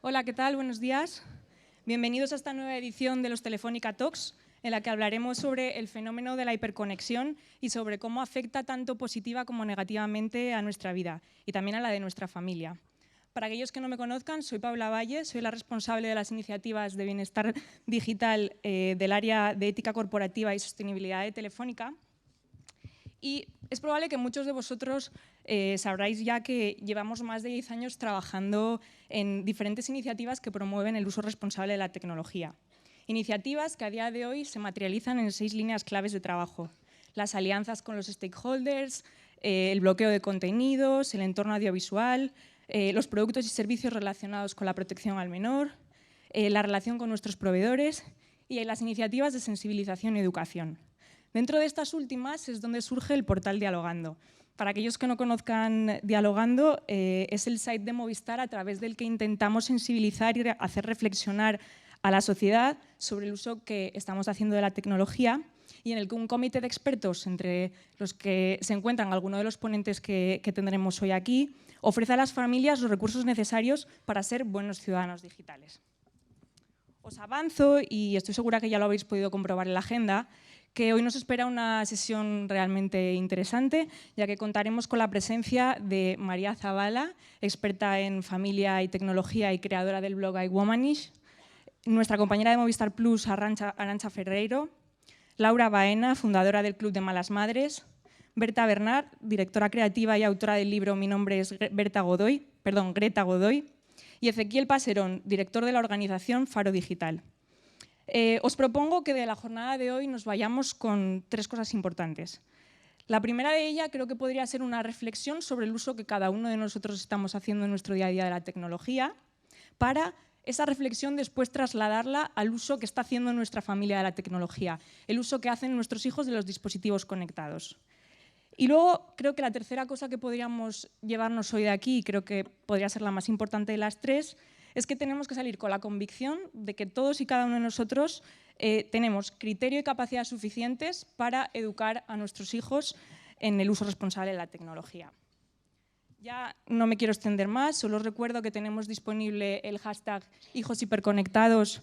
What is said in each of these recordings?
Hola, ¿qué tal? Buenos días. Bienvenidos a esta nueva edición de los Telefónica Talks, en la que hablaremos sobre el fenómeno de la hiperconexión y sobre cómo afecta tanto positiva como negativamente a nuestra vida y también a la de nuestra familia. Para aquellos que no me conozcan, soy Paula Valle, soy la responsable de las iniciativas de bienestar digital del área de ética corporativa y sostenibilidad de Telefónica. Y es probable que muchos de vosotros sabráis ya que llevamos más de 10 años trabajando en diferentes iniciativas que promueven el uso responsable de la tecnología. Iniciativas que a día de hoy se materializan en 6 líneas claves de trabajo: las alianzas con los stakeholders, el bloqueo de contenidos, el entorno audiovisual, los productos y servicios relacionados con la protección al menor, la relación con nuestros proveedores y las iniciativas de sensibilización y educación. Dentro de estas últimas es donde surge el portal Dialogando. Para aquellos que no conozcan Dialogando, es el site de Movistar a través del que intentamos sensibilizar y hacer reflexionar a la sociedad sobre el uso que estamos haciendo de la tecnología, y en el que un comité de expertos, entre los que se encuentran algunos de los ponentes que tendremos hoy aquí, ofrece a las familias los recursos necesarios para ser buenos ciudadanos digitales. Os avanzo, y estoy segura que ya lo habéis podido comprobar en la agenda, que hoy nos espera una sesión realmente interesante, ya que contaremos con la presencia de María Zavala, experta en familia y tecnología y creadora del blog iWomanish, nuestra compañera de Movistar Plus, Arantxa Ferreiro, Laura Baena, fundadora del Club de Malas Madres, Berta Bernard, directora creativa y autora del libro Mi nombre es Greta Godoy, y Ezequiel Paserón, director de la organización Faro Digital. Os propongo que de la jornada de hoy nos vayamos con 3 cosas importantes. La primera de ellas creo que podría ser una reflexión sobre el uso que cada uno de nosotros estamos haciendo en nuestro día a día de la tecnología, para esa reflexión después trasladarla al uso que está haciendo nuestra familia de la tecnología, el uso que hacen nuestros hijos de los dispositivos conectados. Y luego creo que la tercera cosa que podríamos llevarnos hoy de aquí, y creo que podría ser la más importante de las 3, es que tenemos que salir con la convicción de que todos y cada uno de nosotros tenemos criterio y capacidad suficientes para educar a nuestros hijos en el uso responsable de la tecnología. Ya no me quiero extender más, solo os recuerdo que tenemos disponible el hashtag HijosHiperconectados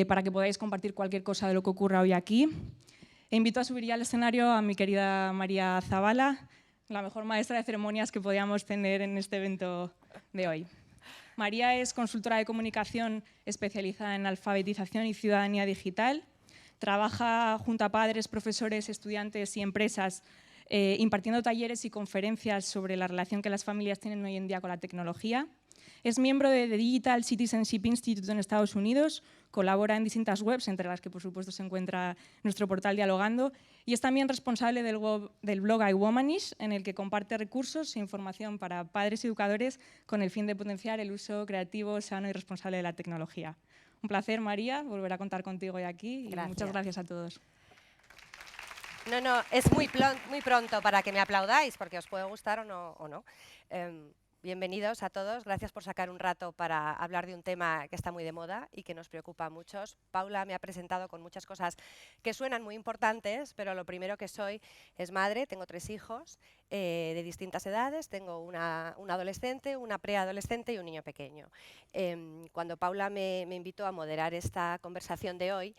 para que podáis compartir cualquier cosa de lo que ocurra hoy aquí. E invito a subir ya al escenario a mi querida María Zavala, la mejor maestra de ceremonias que podíamos tener en este evento de hoy. María es consultora de comunicación especializada en alfabetización y ciudadanía digital. Trabaja junto a padres, profesores, estudiantes y empresas impartiendo talleres y conferencias sobre la relación que las familias tienen hoy en día con la tecnología. Es miembro de The Digital Citizenship Institute en Estados Unidos, colabora en distintas webs, entre las que por supuesto se encuentra nuestro portal Dialogando, y es también responsable del blog iWomanish, en el que comparte recursos e información para padres y educadores con el fin de potenciar el uso creativo, sano y responsable de la tecnología. Un placer, María, volver a contar contigo hoy aquí, y muchas gracias a todos. No, es muy pronto para que me aplaudáis, porque os puede gustar o no. Bienvenidos a todos, gracias por sacar un rato para hablar de un tema que está muy de moda y que nos preocupa a muchos. Paula me ha presentado con muchas cosas que suenan muy importantes, pero lo primero que soy es madre, tengo 3 hijos de distintas edades, tengo una adolescente, una preadolescente y un niño pequeño. Cuando Paula me invitó a moderar esta conversación de hoy,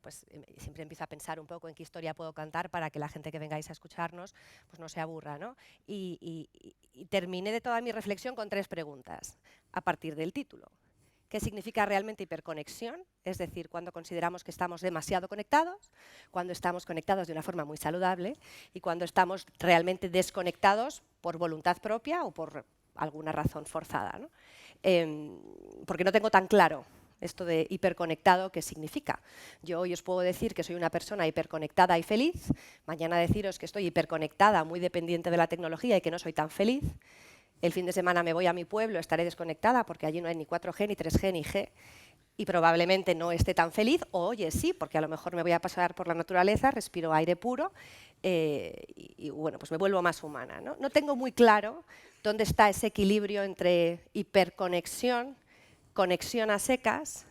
pues siempre empiezo a pensar un poco en qué historia puedo contar para que la gente que vengáis a escucharnos pues no se aburra, ¿no? Y terminé de toda mi reflexión con 3 preguntas a partir del título. ¿Qué significa realmente hiperconexión? Es decir, cuando consideramos que estamos demasiado conectados, cuando estamos conectados de una forma muy saludable y cuando estamos realmente desconectados por voluntad propia o por alguna razón forzada, ¿no? Porque no tengo tan claro esto de hiperconectado, ¿qué significa? Yo hoy os puedo decir que soy una persona hiperconectada y feliz, mañana deciros que estoy hiperconectada, muy dependiente de la tecnología y que no soy tan feliz. El fin de semana me voy a mi pueblo, estaré desconectada porque allí no hay ni 4G, ni 3G, ni G, y probablemente no esté tan feliz, o oye, sí, porque a lo mejor me voy a pasar por la naturaleza, respiro aire puro y bueno, pues me vuelvo más humana, ¿no? No tengo muy claro dónde está ese equilibrio entre hiperconexión, conexión a secas,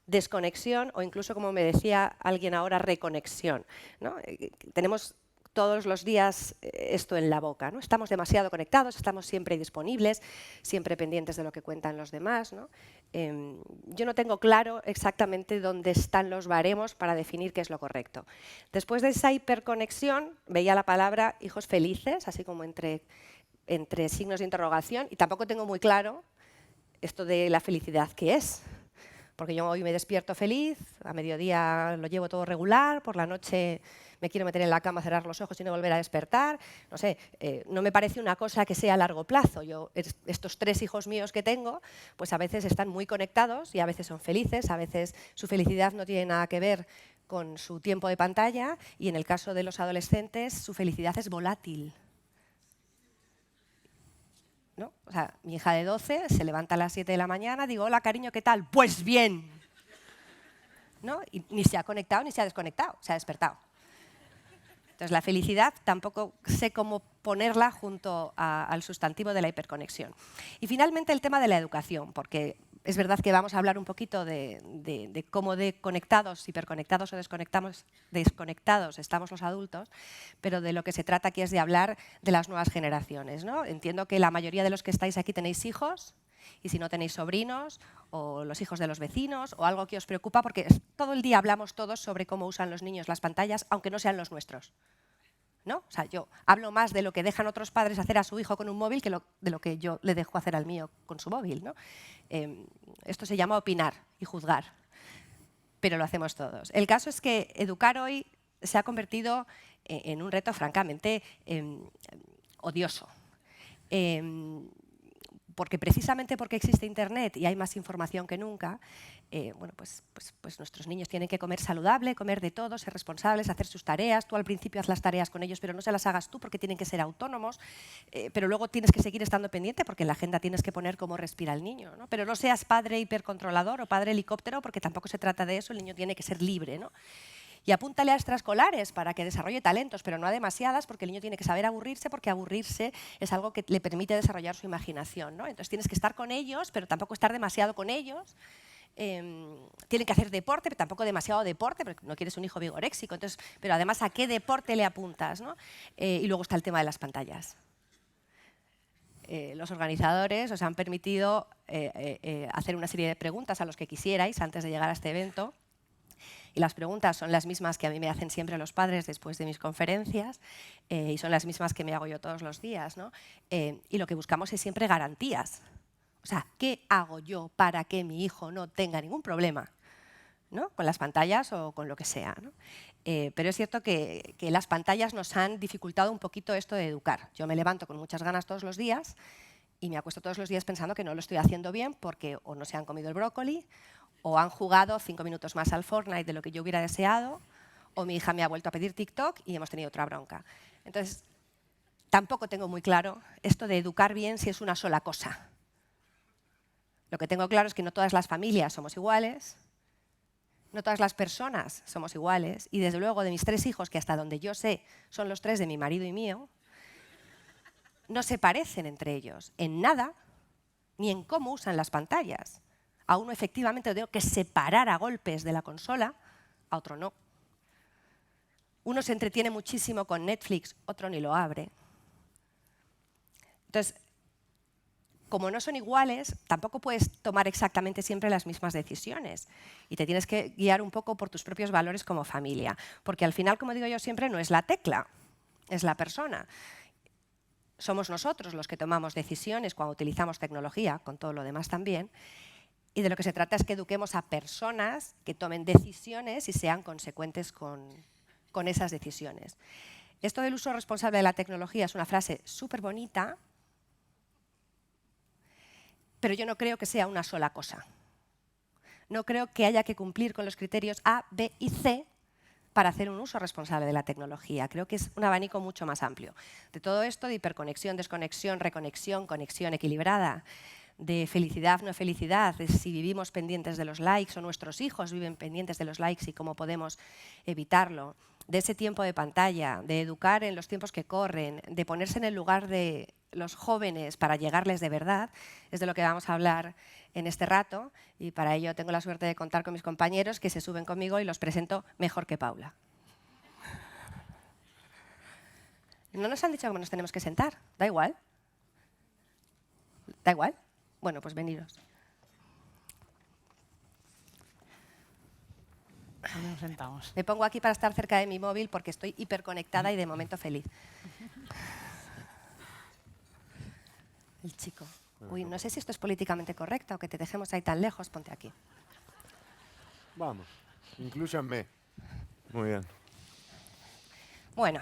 desconexión o incluso, como me decía alguien ahora, reconexión, ¿no? Tenemos todos los días esto en la boca, ¿no? Estamos demasiado conectados, estamos siempre disponibles, siempre pendientes de lo que cuentan los demás, ¿no? Yo no tengo claro exactamente dónde están los baremos para definir qué es lo correcto. Después de esa hiperconexión, veía la palabra hijos felices, así como entre signos de interrogación, y tampoco tengo muy claro esto de la felicidad qué es. Porque yo hoy me despierto feliz, a mediodía lo llevo todo regular, por la noche me quiero meter en la cama, cerrar los ojos y no volver a despertar. No sé, no me parece una cosa que sea a largo plazo. Estos 3 hijos míos que tengo, pues a veces están muy conectados y a veces son felices, a veces su felicidad no tiene nada que ver con su tiempo de pantalla y en el caso de los adolescentes su felicidad es volátil. ¿No? O sea, mi hija de 12 se levanta a las 7 de la mañana, digo, hola cariño, ¿qué tal? Pues bien. ¿No? Y ni se ha conectado ni se ha desconectado, se ha despertado. Entonces la felicidad tampoco sé cómo ponerla junto al sustantivo de la hiperconexión. Y finalmente el tema de la educación, porque es verdad que vamos a hablar un poquito de cómo de conectados, hiperconectados o desconectados estamos los adultos, pero de lo que se trata aquí es de hablar de las nuevas generaciones, ¿no? Entiendo que la mayoría de los que estáis aquí tenéis hijos, y si no tenéis sobrinos, o los hijos de los vecinos, o algo que os preocupa, porque todo el día hablamos todos sobre cómo usan los niños las pantallas, aunque no sean los nuestros. ¿No? O sea, yo hablo más de lo que dejan otros padres hacer a su hijo con un móvil que de lo que yo le dejo hacer al mío con su móvil, ¿no? Esto se llama opinar y juzgar, pero lo hacemos todos. El caso es que educar hoy se ha convertido en un reto francamente odioso. Porque precisamente porque existe Internet y hay más información que nunca, bueno, pues nuestros niños tienen que comer saludable, comer de todo, ser responsables, hacer sus tareas. Tú al principio haz las tareas con ellos, pero no se las hagas tú porque tienen que ser autónomos, pero luego tienes que seguir estando pendiente porque en la agenda tienes que poner cómo respira el niño, ¿no? Pero no seas padre hipercontrolador o padre helicóptero porque tampoco se trata de eso, el niño tiene que ser libre, ¿no? Y apúntale a extraescolares para que desarrolle talentos, pero no a demasiadas, porque el niño tiene que saber aburrirse, porque aburrirse es algo que le permite desarrollar su imaginación, ¿no? Entonces tienes que estar con ellos, pero tampoco estar demasiado con ellos. Tienen que hacer deporte, pero tampoco demasiado deporte, porque no quieres un hijo vigoréxico. Entonces, pero además, ¿a qué deporte le apuntas, ¿no? Y luego está el tema de las pantallas. Los organizadores os han permitido hacer una serie de preguntas a los que quisierais antes de llegar a este evento. Y las preguntas son las mismas que a mí me hacen siempre los padres después de mis conferencias y son las mismas que me hago yo todos los días, ¿no? Y lo que buscamos es siempre garantías. O sea, ¿qué hago yo para que mi hijo no tenga ningún problema, ¿no? Con las pantallas o con lo que sea, ¿no? Pero es cierto que las pantallas nos han dificultado un poquito esto de educar. Yo me levanto con muchas ganas todos los días y me acuesto todos los días pensando que no lo estoy haciendo bien porque o no se han comido el brócoli o han jugado 5 minutos más al Fortnite de lo que yo hubiera deseado, o mi hija me ha vuelto a pedir TikTok y hemos tenido otra bronca. Entonces, tampoco tengo muy claro esto de educar bien si es una sola cosa. Lo que tengo claro es que no todas las familias somos iguales, no todas las personas somos iguales, y desde luego de mis 3 hijos, que hasta donde yo sé son los 3 de mi marido y mío, no se parecen entre ellos en nada, ni en cómo usan las pantallas. A uno efectivamente lo tengo que separar a golpes de la consola, a otro no. Uno se entretiene muchísimo con Netflix, otro ni lo abre. Entonces, como no son iguales, tampoco puedes tomar exactamente siempre las mismas decisiones y te tienes que guiar un poco por tus propios valores como familia, porque al final, como digo yo siempre, no es la tecla, es la persona. Somos nosotros los que tomamos decisiones cuando utilizamos tecnología, con todo lo demás también. Y de lo que se trata es que eduquemos a personas que tomen decisiones y sean consecuentes con esas decisiones. Esto del uso responsable de la tecnología es una frase súper bonita, pero yo no creo que sea una sola cosa. No creo que haya que cumplir con los criterios A, B y C para hacer un uso responsable de la tecnología. Creo que es un abanico mucho más amplio. De todo esto, de hiperconexión, desconexión, reconexión, conexión equilibrada, de felicidad, no felicidad, de si vivimos pendientes de los likes o nuestros hijos viven pendientes de los likes y cómo podemos evitarlo, de ese tiempo de pantalla, de educar en los tiempos que corren, de ponerse en el lugar de los jóvenes para llegarles de verdad, es de lo que vamos a hablar en este rato y para ello tengo la suerte de contar con mis compañeros que se suben conmigo y los presento mejor que Paula. No nos han dicho cómo nos tenemos que sentar. ¿Da igual? ¿Da igual? Bueno, pues veniros. ¿Dónde nos sentamos? Me pongo aquí para estar cerca de mi móvil porque estoy hiperconectada y de momento feliz. El chico. Uy, no sé si esto es políticamente correcto o que te dejemos ahí tan lejos. Ponte aquí. Vamos, inclúyanme. Muy bien. Bueno,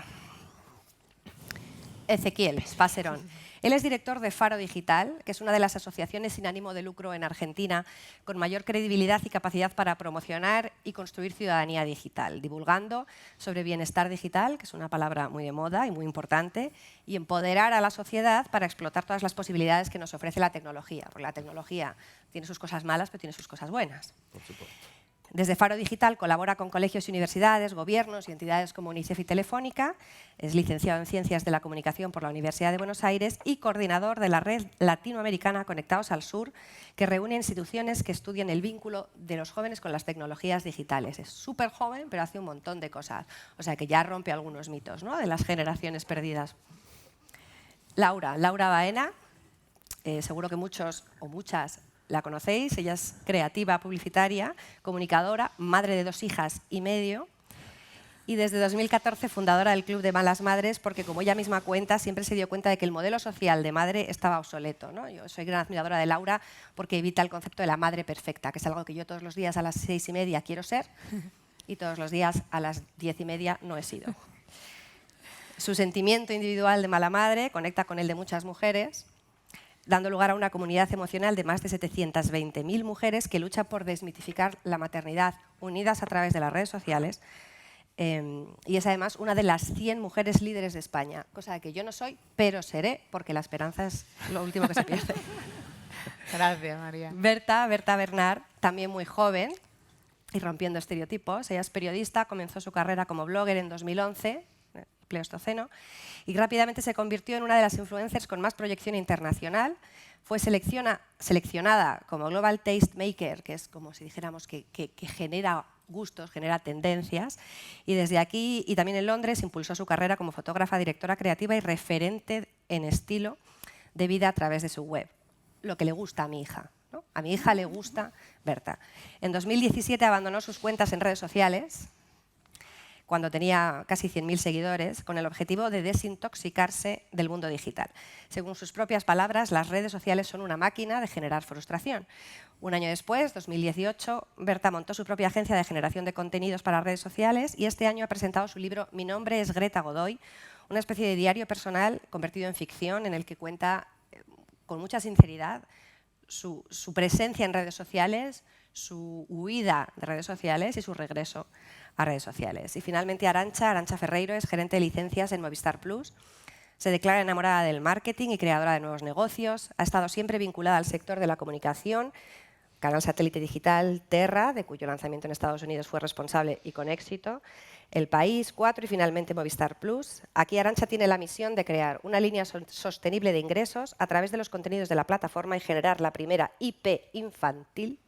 Ezequiel Spaserón. Él es director de Faro Digital, que es una de las asociaciones sin ánimo de lucro en Argentina con mayor credibilidad y capacidad para promocionar y construir ciudadanía digital, divulgando sobre bienestar digital, que es una palabra muy de moda y muy importante, y empoderar a la sociedad para explotar todas las posibilidades que nos ofrece la tecnología, porque la tecnología tiene sus cosas malas, pero tiene sus cosas buenas. Por supuesto. Desde Faro Digital colabora con colegios y universidades, gobiernos y entidades como UNICEF y Telefónica. Es licenciado en Ciencias de la Comunicación por la Universidad de Buenos Aires y coordinador de la red latinoamericana Conectados al Sur, que reúne instituciones que estudian el vínculo de los jóvenes con las tecnologías digitales. Es súper joven, pero hace un montón de cosas. O sea que ya rompe algunos mitos, ¿no?, de las generaciones perdidas. Laura Baena, seguro que muchos o muchas la conocéis. Ella es creativa, publicitaria, comunicadora, madre de 2 hijas y medio y desde 2014 fundadora del Club de Malas Madres, porque como ella misma cuenta, siempre se dio cuenta de que el modelo social de madre estaba obsoleto, ¿no? Yo soy gran admiradora de Laura porque evita el concepto de la madre perfecta, que es algo que yo todos los días a las 6:30 quiero ser y todos los días a las 10:30 no he sido. Su sentimiento individual de mala madre conecta con el de muchas mujeres, dando lugar a una comunidad emocional de más de 720.000 mujeres que luchan por desmitificar la maternidad, unidas a través de las redes sociales. Y es además una de las 100 mujeres líderes de España, cosa que yo no soy, pero seré, porque la esperanza es lo último que se pierde. Gracias, María. Berta Bernard, también muy joven y rompiendo estereotipos. Ella es periodista, comenzó su carrera como blogger en 2011, Pleistoceno, y rápidamente se convirtió en una de las influencers con más proyección internacional. Fue seleccionada como Global Taste Maker, que es como si dijéramos que genera gustos, genera tendencias, y desde aquí y también en Londres impulsó su carrera como fotógrafa, directora creativa y referente en estilo de vida a través de su web. Lo que le gusta a mi hija, ¿no? A mi hija le gusta Berta. En 2017 abandonó sus cuentas en redes sociales, cuando tenía casi 100.000 seguidores, con el objetivo de desintoxicarse del mundo digital. Según sus propias palabras, las redes sociales son una máquina de generar frustración. Un año después, 2018, Berta montó su propia agencia de generación de contenidos para redes sociales y este año ha presentado su libro Mi nombre es Greta Godoy, una especie de diario personal convertido en ficción en el que cuenta con mucha sinceridad su presencia en redes sociales, su huida de redes sociales y su regreso a redes sociales. Y finalmente Arantxa Ferreiro es gerente de licencias en Movistar Plus. Se declara enamorada del marketing y creadora de nuevos negocios. Ha estado siempre vinculada al sector de la comunicación, canal satélite digital Terra, de cuyo lanzamiento en Estados Unidos fue responsable y con éxito, El País, 4 y finalmente Movistar Plus. Aquí Arantxa tiene la misión de crear una línea sostenible de ingresos a través de los contenidos de la plataforma y generar la primera IP infantil,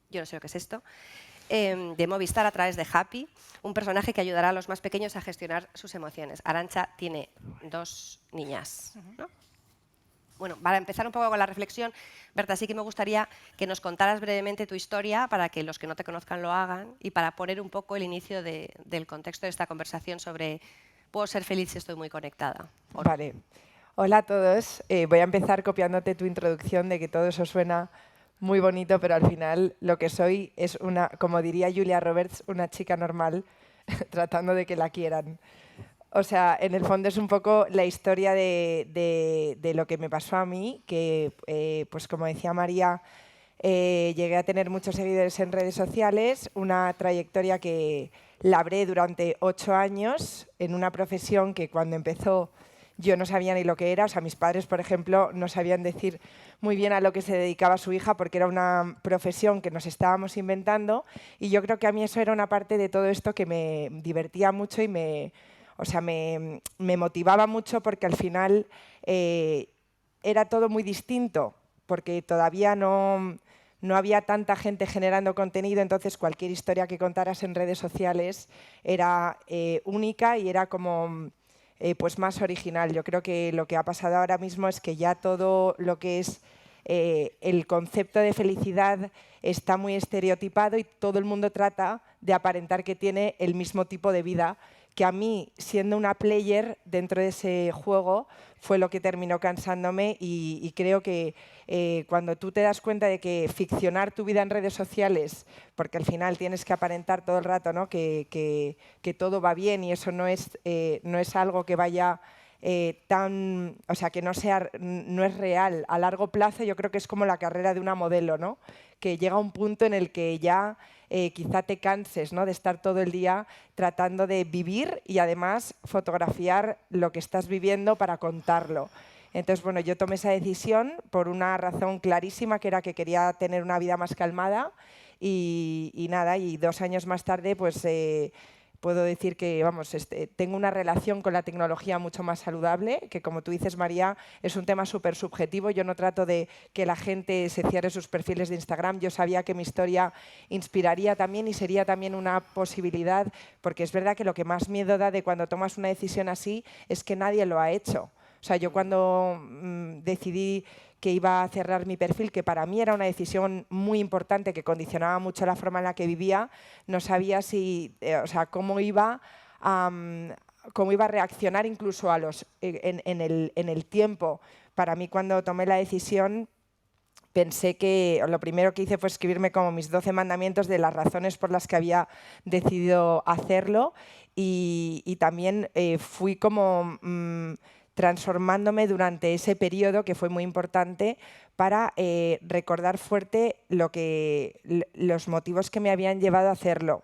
yo no sé lo que es esto, de Movistar a través de Happy, un personaje que ayudará a los más pequeños a gestionar sus emociones. Arantxa tiene 2 niñas, ¿no? Bueno, para empezar un poco con la reflexión, Berta, sí que me gustaría que nos contaras brevemente tu historia para que los que no te conozcan lo hagan y para poner un poco el inicio del contexto de esta conversación sobre ¿puedo ser feliz si estoy muy conectada? Vale. Hola a todos. Voy a empezar copiándote tu introducción de que todo eso suena muy bonito, pero al final lo que soy es una, como diría Julia Roberts, una chica normal tratando de que la quieran. O sea, en el fondo es un poco la historia de lo que me pasó a mí, que pues como decía María, llegué a tener muchos seguidores en redes sociales, una trayectoria que labré durante 8 años en una profesión que cuando empezó yo no sabía ni lo que era. O sea, mis padres, por ejemplo, no sabían decir muy bien a lo que se dedicaba su hija porque era una profesión que nos estábamos inventando y yo creo que a mí eso era una parte de todo esto que me divertía mucho y me motivaba mucho porque al final era todo muy distinto porque todavía no había tanta gente generando contenido, entonces cualquier historia que contaras en redes sociales era única y era como pues más original. Yo creo que lo que ha pasado ahora mismo es que ya todo lo que es el concepto de felicidad está muy estereotipado y todo el mundo trata de aparentar que tiene el mismo tipo de vida, que a mí, siendo una player dentro de ese juego, fue lo que terminó cansándome y creo que cuando tú te das cuenta de que ficcionar tu vida en redes sociales, porque al final tienes que aparentar todo el rato, ¿no? que todo va bien y eso no es algo que vaya o sea, que no es real a largo plazo. Yo creo que es como la carrera de una modelo, ¿no? Que llega a un punto en el que ya quizá te canses, ¿no? De estar todo el día tratando de vivir y además fotografiar lo que estás viviendo para contarlo. Entonces, bueno, yo tomé esa decisión por una razón clarísima, que era que quería tener una vida más calmada y nada, y 2 años más tarde, pues puedo decir que vamos, tengo una relación con la tecnología mucho más saludable, que como tú dices, María, es un tema súper subjetivo. Yo no trato de que la gente se cierre sus perfiles de Instagram. Yo sabía que mi historia inspiraría también y sería también una posibilidad, porque es verdad que lo que más miedo da de cuando tomas una decisión así es que nadie lo ha hecho. O sea, yo cuando decidí que iba a cerrar mi perfil, que para mí era una decisión muy importante que condicionaba mucho la forma en la que vivía, no sabía o sea, cómo iba a reaccionar incluso en el tiempo. Para mí, cuando tomé la decisión, pensé que lo primero que hice fue escribirme como mis 12 mandamientos de las razones por las que había decidido hacerlo y también fui como transformándome durante ese periodo, que fue muy importante, para recordar fuerte los motivos que me habían llevado a hacerlo.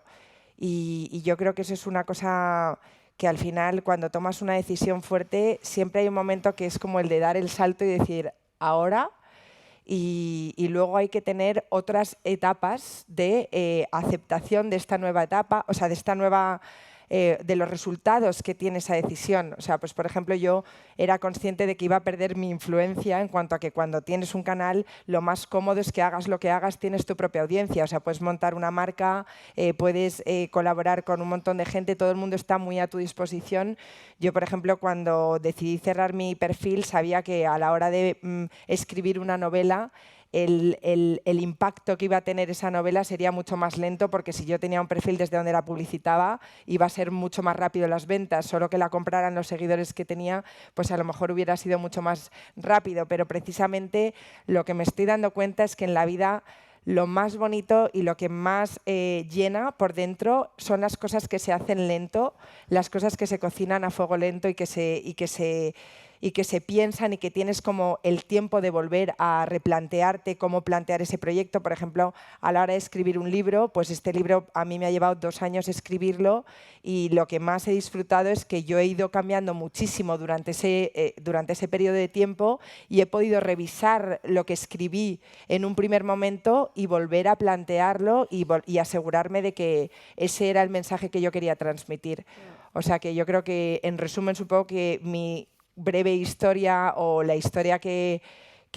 Y yo creo que eso es una cosa que al final, cuando tomas una decisión fuerte, siempre hay un momento que es como el de dar el salto y decir, ahora. Y luego hay que tener otras etapas de aceptación de esta nueva etapa, o sea, de esta nueva de los resultados que tiene esa decisión. O sea, pues por ejemplo, yo era consciente de que iba a perder mi influencia en cuanto a que cuando tienes un canal, lo más cómodo es que hagas lo que hagas, tienes tu propia audiencia. O sea, puedes montar una marca, puedes colaborar con un montón de gente, todo el mundo está muy a tu disposición. Yo, por ejemplo, cuando decidí cerrar mi perfil, sabía que a la hora de escribir una novela, el impacto que iba a tener esa novela sería mucho más lento, porque si yo tenía un perfil desde donde la publicitaba, iba a ser mucho más rápido las ventas, solo que la compraran los seguidores que tenía, pues a lo mejor hubiera sido mucho más rápido. Pero precisamente lo que me estoy dando cuenta es que en la vida lo más bonito y lo que más llena por dentro son las cosas que se hacen lento, las cosas que se cocinan a fuego lento y que se piensan, y que tienes como el tiempo de volver a replantearte cómo plantear ese proyecto. Por ejemplo, a la hora de escribir un libro, pues este libro a mí me ha llevado 2 años escribirlo, y lo que más he disfrutado es que yo he ido cambiando muchísimo durante ese periodo de tiempo, y he podido revisar lo que escribí en un primer momento y volver a plantearlo y asegurarme de que ese era el mensaje que yo quería transmitir. O sea que yo creo que, en resumen, supongo que mi breve historia, o la historia que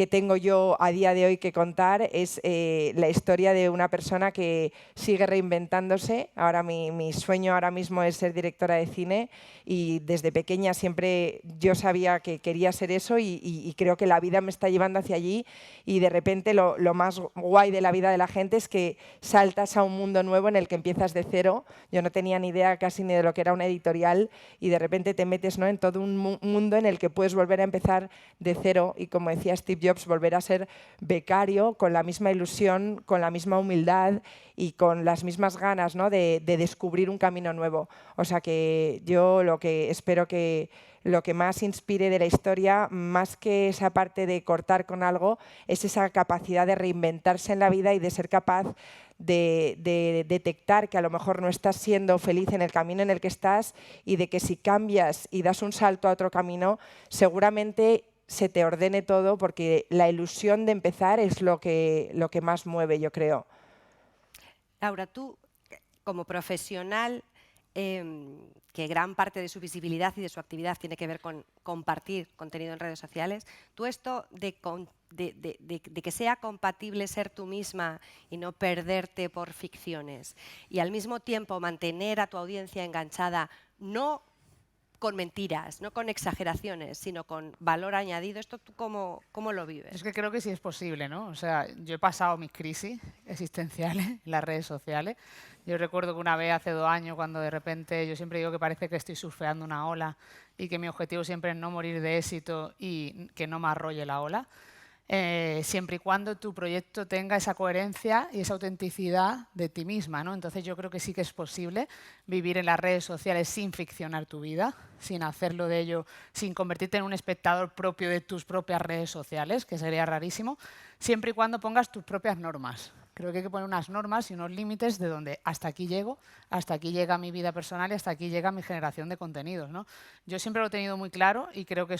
tengo yo a día de hoy que contar, es la historia de una persona que sigue reinventándose. Ahora mi sueño ahora mismo es ser directora de cine, y desde pequeña siempre yo sabía que quería ser eso, y creo que la vida me está llevando hacia allí, y de repente lo más guay de la vida de la gente es que saltas a un mundo nuevo en el que empiezas de cero. Yo no tenía ni idea casi ni de lo que era una editorial, y de repente te metes, ¿no?, en todo un mundo en el que puedes volver a empezar de cero, y como decía Steve Jobs, volver a ser becario con la misma ilusión, con la misma humildad y con las mismas ganas, ¿no?, de descubrir un camino nuevo. O sea que yo lo que espero que lo que más inspire de la historia, más que esa parte de cortar con algo, es esa capacidad de reinventarse en la vida y de ser capaz de detectar que a lo mejor no estás siendo feliz en el camino en el que estás, y de que si cambias y das un salto a otro camino, seguramente se te ordene todo, porque la ilusión de empezar es lo que más mueve, yo creo. Laura, tú, como profesional, que gran parte de su visibilidad y de su actividad tiene que ver con compartir contenido en redes sociales, tú esto de que sea compatible ser tú misma y no perderte por ficciones, y al mismo tiempo mantener a tu audiencia enganchada, no con mentiras, no con exageraciones, sino con valor añadido. ¿Esto tú cómo lo vives? Es que creo que sí es posible, ¿no? O sea, yo he pasado mis crisis existenciales en las redes sociales. Yo recuerdo que una vez hace 2 años, cuando de repente yo siempre digo que parece que estoy surfeando una ola y que mi objetivo siempre es no morir de éxito y que no me arrolle la ola. Siempre y cuando tu proyecto tenga esa coherencia y esa autenticidad de ti misma, ¿no? Entonces yo creo que sí que es posible vivir en las redes sociales sin ficcionar tu vida, sin hacerlo de ello, sin convertirte en un espectador propio de tus propias redes sociales, que sería rarísimo, siempre y cuando pongas tus propias normas. Creo que hay que poner unas normas y unos límites de donde hasta aquí llego, hasta aquí llega mi vida personal y hasta aquí llega mi generación de contenidos, ¿no? Yo siempre lo he tenido muy claro y creo que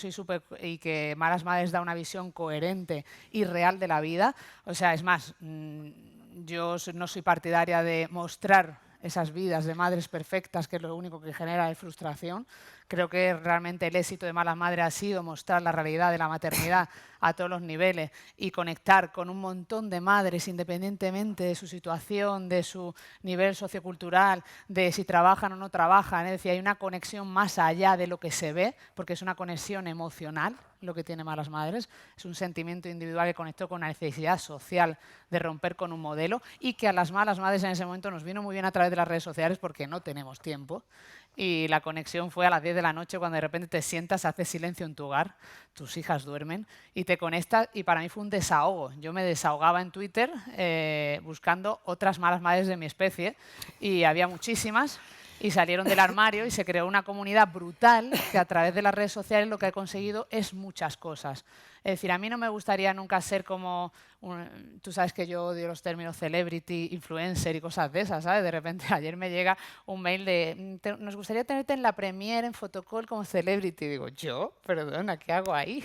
y que Malas Madres da una visión coherente y real de la vida. O sea, es más, yo no soy partidaria de mostrar esas vidas de madres perfectas, que lo único que genera es frustración. Creo que realmente el éxito de Malas Madres ha sido mostrar la realidad de la maternidad a todos los niveles y conectar con un montón de madres independientemente de su situación, de su nivel sociocultural, de si trabajan o no trabajan. Es decir, hay una conexión más allá de lo que se ve, porque es una conexión emocional lo que tiene Malas Madres. Es un sentimiento individual que conectó con una necesidad social de romper con un modelo y que a las Malas Madres en ese momento nos vino muy bien a través de las redes sociales porque no tenemos tiempo. Y la conexión fue a las 10 de la noche cuando de repente te sientas, haces silencio en tu hogar, tus hijas duermen y te conectas, y para mí fue un desahogo. Yo me desahogaba en Twitter buscando otras malas madres de mi especie y había muchísimas y salieron del armario y se creó una comunidad brutal que a través de las redes sociales lo que ha conseguido es muchas cosas. Es decir, a mí no me gustaría nunca ser como, tú sabes que yo odio los términos celebrity, influencer y cosas de esas, ¿sabes? De repente ayer me llega un mail de, nos gustaría tenerte en la premiere, en Fotocall como celebrity. Digo, ¿yo? Perdona, ¿qué hago ahí?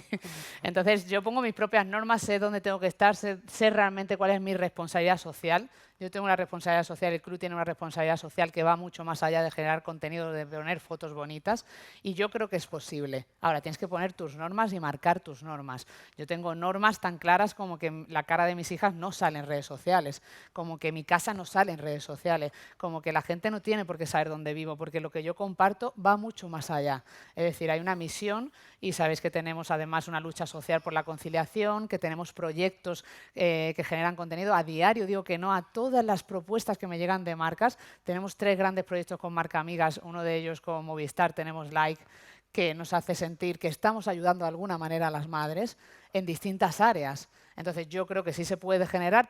Entonces yo pongo mis propias normas, sé dónde tengo que estar, sé realmente cuál es mi responsabilidad social. Yo tengo una responsabilidad social, el club tiene una responsabilidad social que va mucho más allá de generar contenido, de poner fotos bonitas, y yo creo que es posible. Ahora, tienes que poner tus normas y marcar tus normas. Yo tengo normas tan claras como que la cara de mis hijas no sale en redes sociales, como que mi casa no sale en redes sociales, como que la gente no tiene por qué saber dónde vivo, porque lo que yo comparto va mucho más allá. Es decir, hay una misión y sabéis que tenemos además una lucha social por la conciliación, que tenemos proyectos que generan contenido a diario. Digo que no a todas las propuestas que me llegan de marcas. Tenemos 3 grandes proyectos con marca amigas, uno de ellos con Movistar, tenemos Like, que nos hace sentir que estamos ayudando de alguna manera a las madres en distintas áreas. Entonces yo creo que sí se puede generar,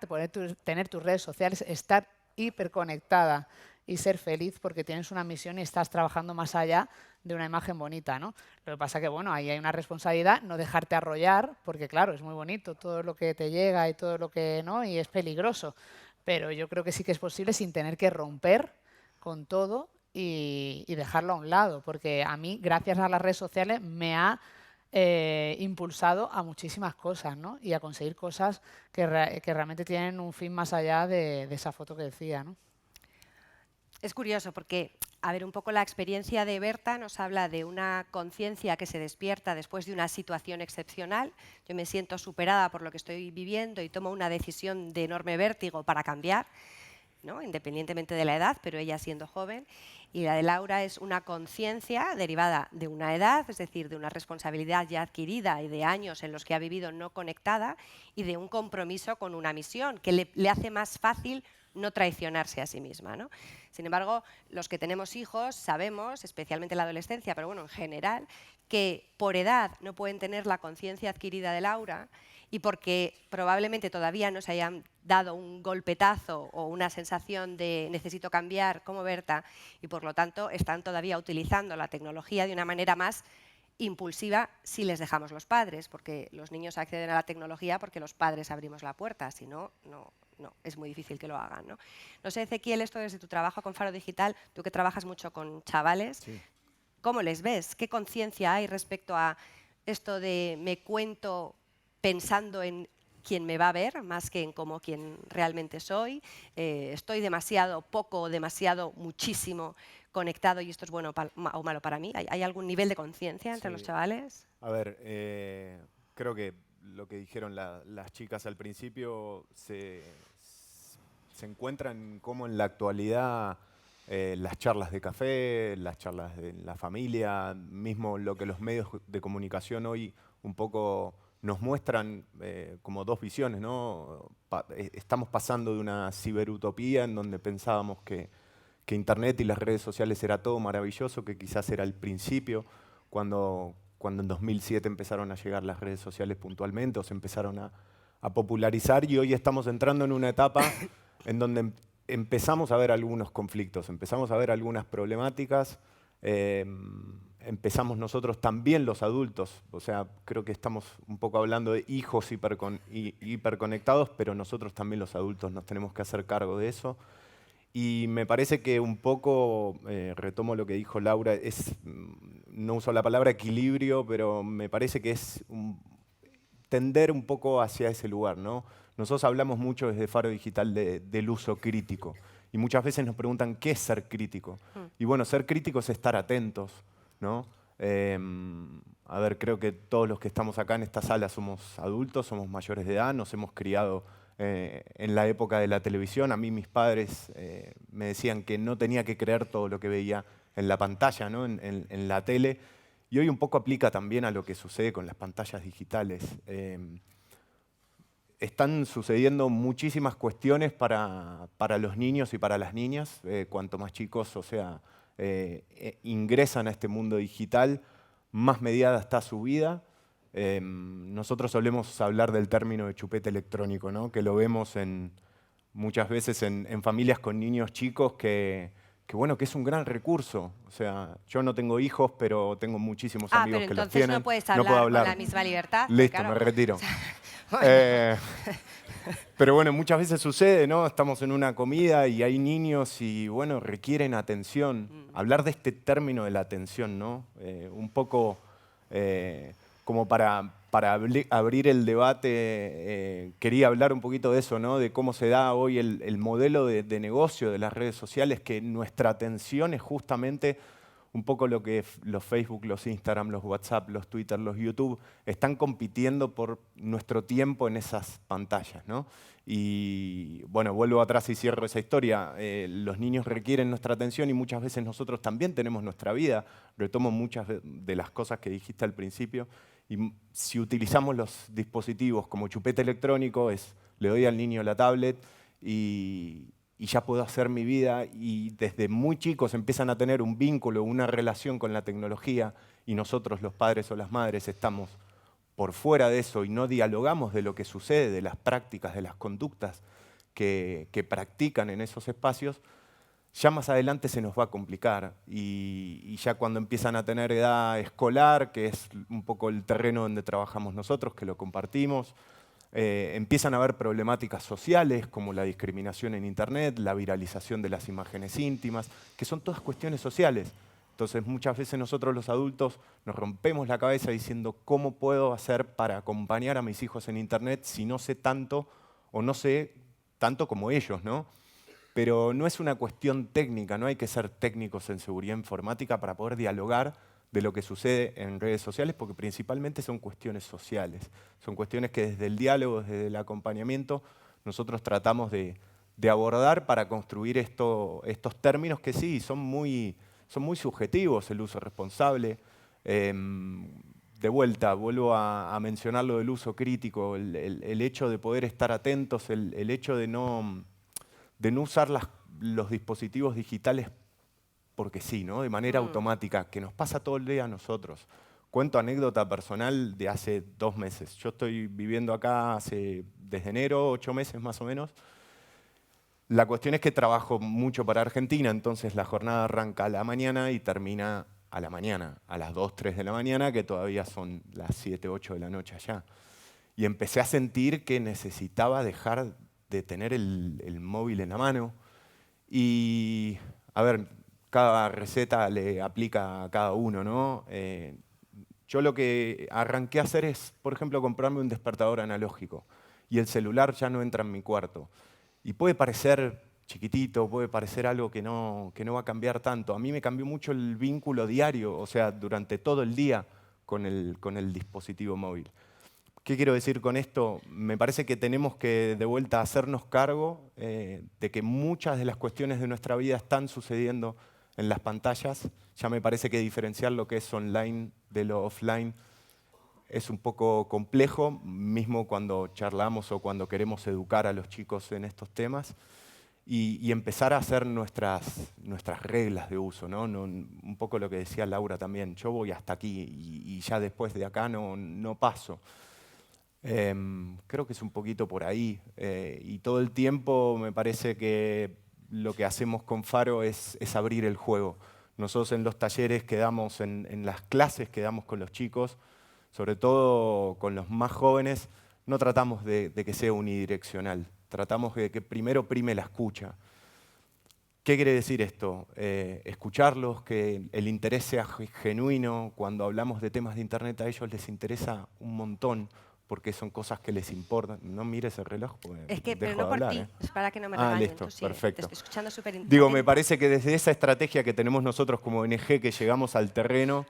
tener tus redes sociales, estar hiperconectada y ser feliz porque tienes una misión y estás trabajando más allá de una imagen bonita, ¿no? Lo que pasa que, bueno, ahí hay una responsabilidad, no dejarte arrollar, porque claro, es muy bonito todo lo que te llega y todo lo que, ¿no? Y es peligroso. Pero yo creo que sí que es posible sin tener que romper con todo y dejarlo a un lado, porque a mí, gracias a las redes sociales, me ha impulsado a muchísimas cosas, ¿no? Y a conseguir cosas que realmente tienen un fin más allá de esa foto que decía, ¿no? Es curioso porque, a ver, un poco la experiencia de Berta nos habla de una conciencia que se despierta después de una situación excepcional. Yo me siento superada por lo que estoy viviendo y tomo una decisión de enorme vértigo para cambiar, ¿no? Independientemente de la edad, pero ella siendo joven. Y la de Laura es una conciencia derivada de una edad, es decir, de una responsabilidad ya adquirida y de años en los que ha vivido no conectada, y de un compromiso con una misión que le hace más fácil no traicionarse a sí misma, ¿no? Sin embargo, los que tenemos hijos sabemos, especialmente en la adolescencia, pero bueno, en general, que por edad no pueden tener la conciencia adquirida de Laura, y porque probablemente todavía no se hayan dado un golpetazo o una sensación de necesito cambiar como Berta, y por lo tanto están todavía utilizando la tecnología de una manera más impulsiva si les dejamos los padres, porque los niños acceden a la tecnología porque los padres abrimos la puerta, si no, no, es muy difícil que lo hagan, ¿no? No sé, Ezequiel, esto desde tu trabajo con Faro Digital, tú que trabajas mucho con chavales, Sí. ¿cómo les ves? ¿Qué conciencia hay respecto a esto de me cuento pensando en quién me va a ver más que en cómo quién realmente soy? ¿Estoy demasiado poco o demasiado muchísimo conectado y esto es bueno o malo para mí? ¿Hay algún nivel de conciencia entre Sí. los chavales? A ver, creo que lo que dijeron las chicas al principio se encuentran como en la actualidad las charlas de café, las charlas de la familia, mismo lo que los medios de comunicación hoy un poco nos muestran como dos visiones, ¿no? Estamos pasando de una ciberutopía en donde pensábamos que Internet y las redes sociales era todo maravilloso, que quizás era el principio, cuando en 2007 empezaron a llegar las redes sociales puntualmente o se empezaron a popularizar, y hoy estamos entrando en una etapa en donde empezamos a ver algunos conflictos, empezamos a ver algunas problemáticas, empezamos nosotros también los adultos, o sea, creo que estamos un poco hablando de hijos hiperconectados, pero nosotros también los adultos nos tenemos que hacer cargo de eso. Y me parece que un poco, retomo lo que dijo Laura, no uso la palabra equilibrio, pero me parece que es tender un poco hacia ese lugar, ¿no? Nosotros hablamos mucho desde Faro Digital del uso crítico, y muchas veces nos preguntan qué es ser crítico. Y bueno, ser crítico es estar atentos, ¿no? A ver, creo que todos los que estamos acá en esta sala somos adultos, somos mayores de edad, nos hemos criado en la época de la televisión. A mí mis padres me decían que no tenía que creer todo lo que veía en la pantalla, ¿no? en la tele. Y hoy un poco aplica también a lo que sucede con las pantallas digitales. Están sucediendo muchísimas cuestiones para los niños y para las niñas. Cuanto más chicos, o sea, ingresan a este mundo digital, más mediada está su vida. Nosotros solemos hablar del término de chupete electrónico, ¿no? Que lo vemos muchas veces en familias con niños chicos que es un gran recurso. O sea, yo no tengo hijos, pero tengo muchísimos amigos que los tienen. No puedes hablar, puedo hablar con la misma libertad. Listo, claro. me retiro. Pero bueno, muchas veces sucede, ¿no? Estamos en una comida y hay niños y bueno, requieren atención. Hablar de este término de la atención, ¿no? Un poco como para abrir el debate, quería hablar un poquito de eso, ¿no? De cómo se da hoy el modelo de negocio de las redes sociales, que nuestra atención es justamente un poco lo que los Facebook, los Instagram, los WhatsApp, los Twitter, los YouTube están compitiendo por nuestro tiempo en esas pantallas, ¿no? Y bueno, vuelvo atrás y cierro esa historia. Los niños requieren nuestra atención y muchas veces nosotros también tenemos nuestra vida. Retomo muchas de las cosas que dijiste al principio. Y si utilizamos los dispositivos como chupete electrónico, le doy al niño la tablet y ya puedo hacer mi vida, y desde muy chicos empiezan a tener un vínculo, una relación con la tecnología, y nosotros los padres o las madres estamos por fuera de eso y no dialogamos de lo que sucede, de las prácticas, de las conductas que practican en esos espacios, ya más adelante se nos va a complicar. Y ya cuando empiezan a tener edad escolar, que es un poco el terreno donde trabajamos nosotros, que lo compartimos, empiezan a haber problemáticas sociales como la discriminación en Internet, la viralización de las imágenes íntimas, que son todas cuestiones sociales. Entonces muchas veces nosotros los adultos nos rompemos la cabeza diciendo cómo puedo hacer para acompañar a mis hijos en Internet si no sé tanto o no sé tanto como ellos, ¿no? Pero no es una cuestión técnica, no hay que ser técnicos en seguridad informática para poder dialogar de lo que sucede en redes sociales, porque principalmente son cuestiones sociales. Son cuestiones que desde el diálogo, desde el acompañamiento, nosotros tratamos de abordar para construir estos términos que sí, son muy subjetivos, el uso responsable. De vuelta, vuelvo a mencionar lo del uso crítico, el hecho de poder estar atentos, el hecho de no usar los dispositivos digitales porque sí, ¿no? De manera automática, que nos pasa todo el día a nosotros. Cuento anécdota personal de hace 2 meses. Yo estoy viviendo acá desde enero, 8 meses más o menos. La cuestión es que trabajo mucho para Argentina, entonces la jornada arranca a la mañana y termina a la mañana, a las 2, 3 de la mañana, que todavía son las 7, 8 de la noche allá. Y empecé a sentir que necesitaba dejar de tener el móvil en la mano. Y, a ver, cada receta le aplica a cada uno, ¿no? Yo lo que arranqué a hacer es, por ejemplo, comprarme un despertador analógico y el celular ya no entra en mi cuarto. Y puede parecer chiquitito, puede parecer algo que no va a cambiar tanto. A mí me cambió mucho el vínculo diario, o sea, durante todo el día con el dispositivo móvil. ¿Qué quiero decir con esto? Me parece que tenemos que de vuelta hacernos cargo de que muchas de las cuestiones de nuestra vida están sucediendo en las pantallas. Ya me parece que diferenciar lo que es online de lo offline es un poco complejo, mismo cuando charlamos o cuando queremos educar a los chicos en estos temas. Y empezar a hacer nuestras reglas de uso, ¿no? Un poco lo que decía Laura también, yo voy hasta aquí y ya después de acá no paso. Creo que es un poquito por ahí y todo el tiempo me parece que lo que hacemos con Faro es abrir el juego. Nosotros en los talleres que damos, en las clases que damos con los chicos, sobre todo con los más jóvenes, no tratamos de que sea unidireccional. Tratamos de que primero prime la escucha. ¿Qué quiere decir esto? Escucharlos, que el interés sea genuino. Cuando hablamos de temas de Internet a ellos les interesa un montón porque son cosas que les importan. No mires el reloj, es que, pero dejo no de por hablar, ti, es para que no me regañen. Listo, Tú perfecto. Te estoy escuchando súper Digo, me parece que desde esa estrategia que tenemos nosotros como ONG, que llegamos al terreno,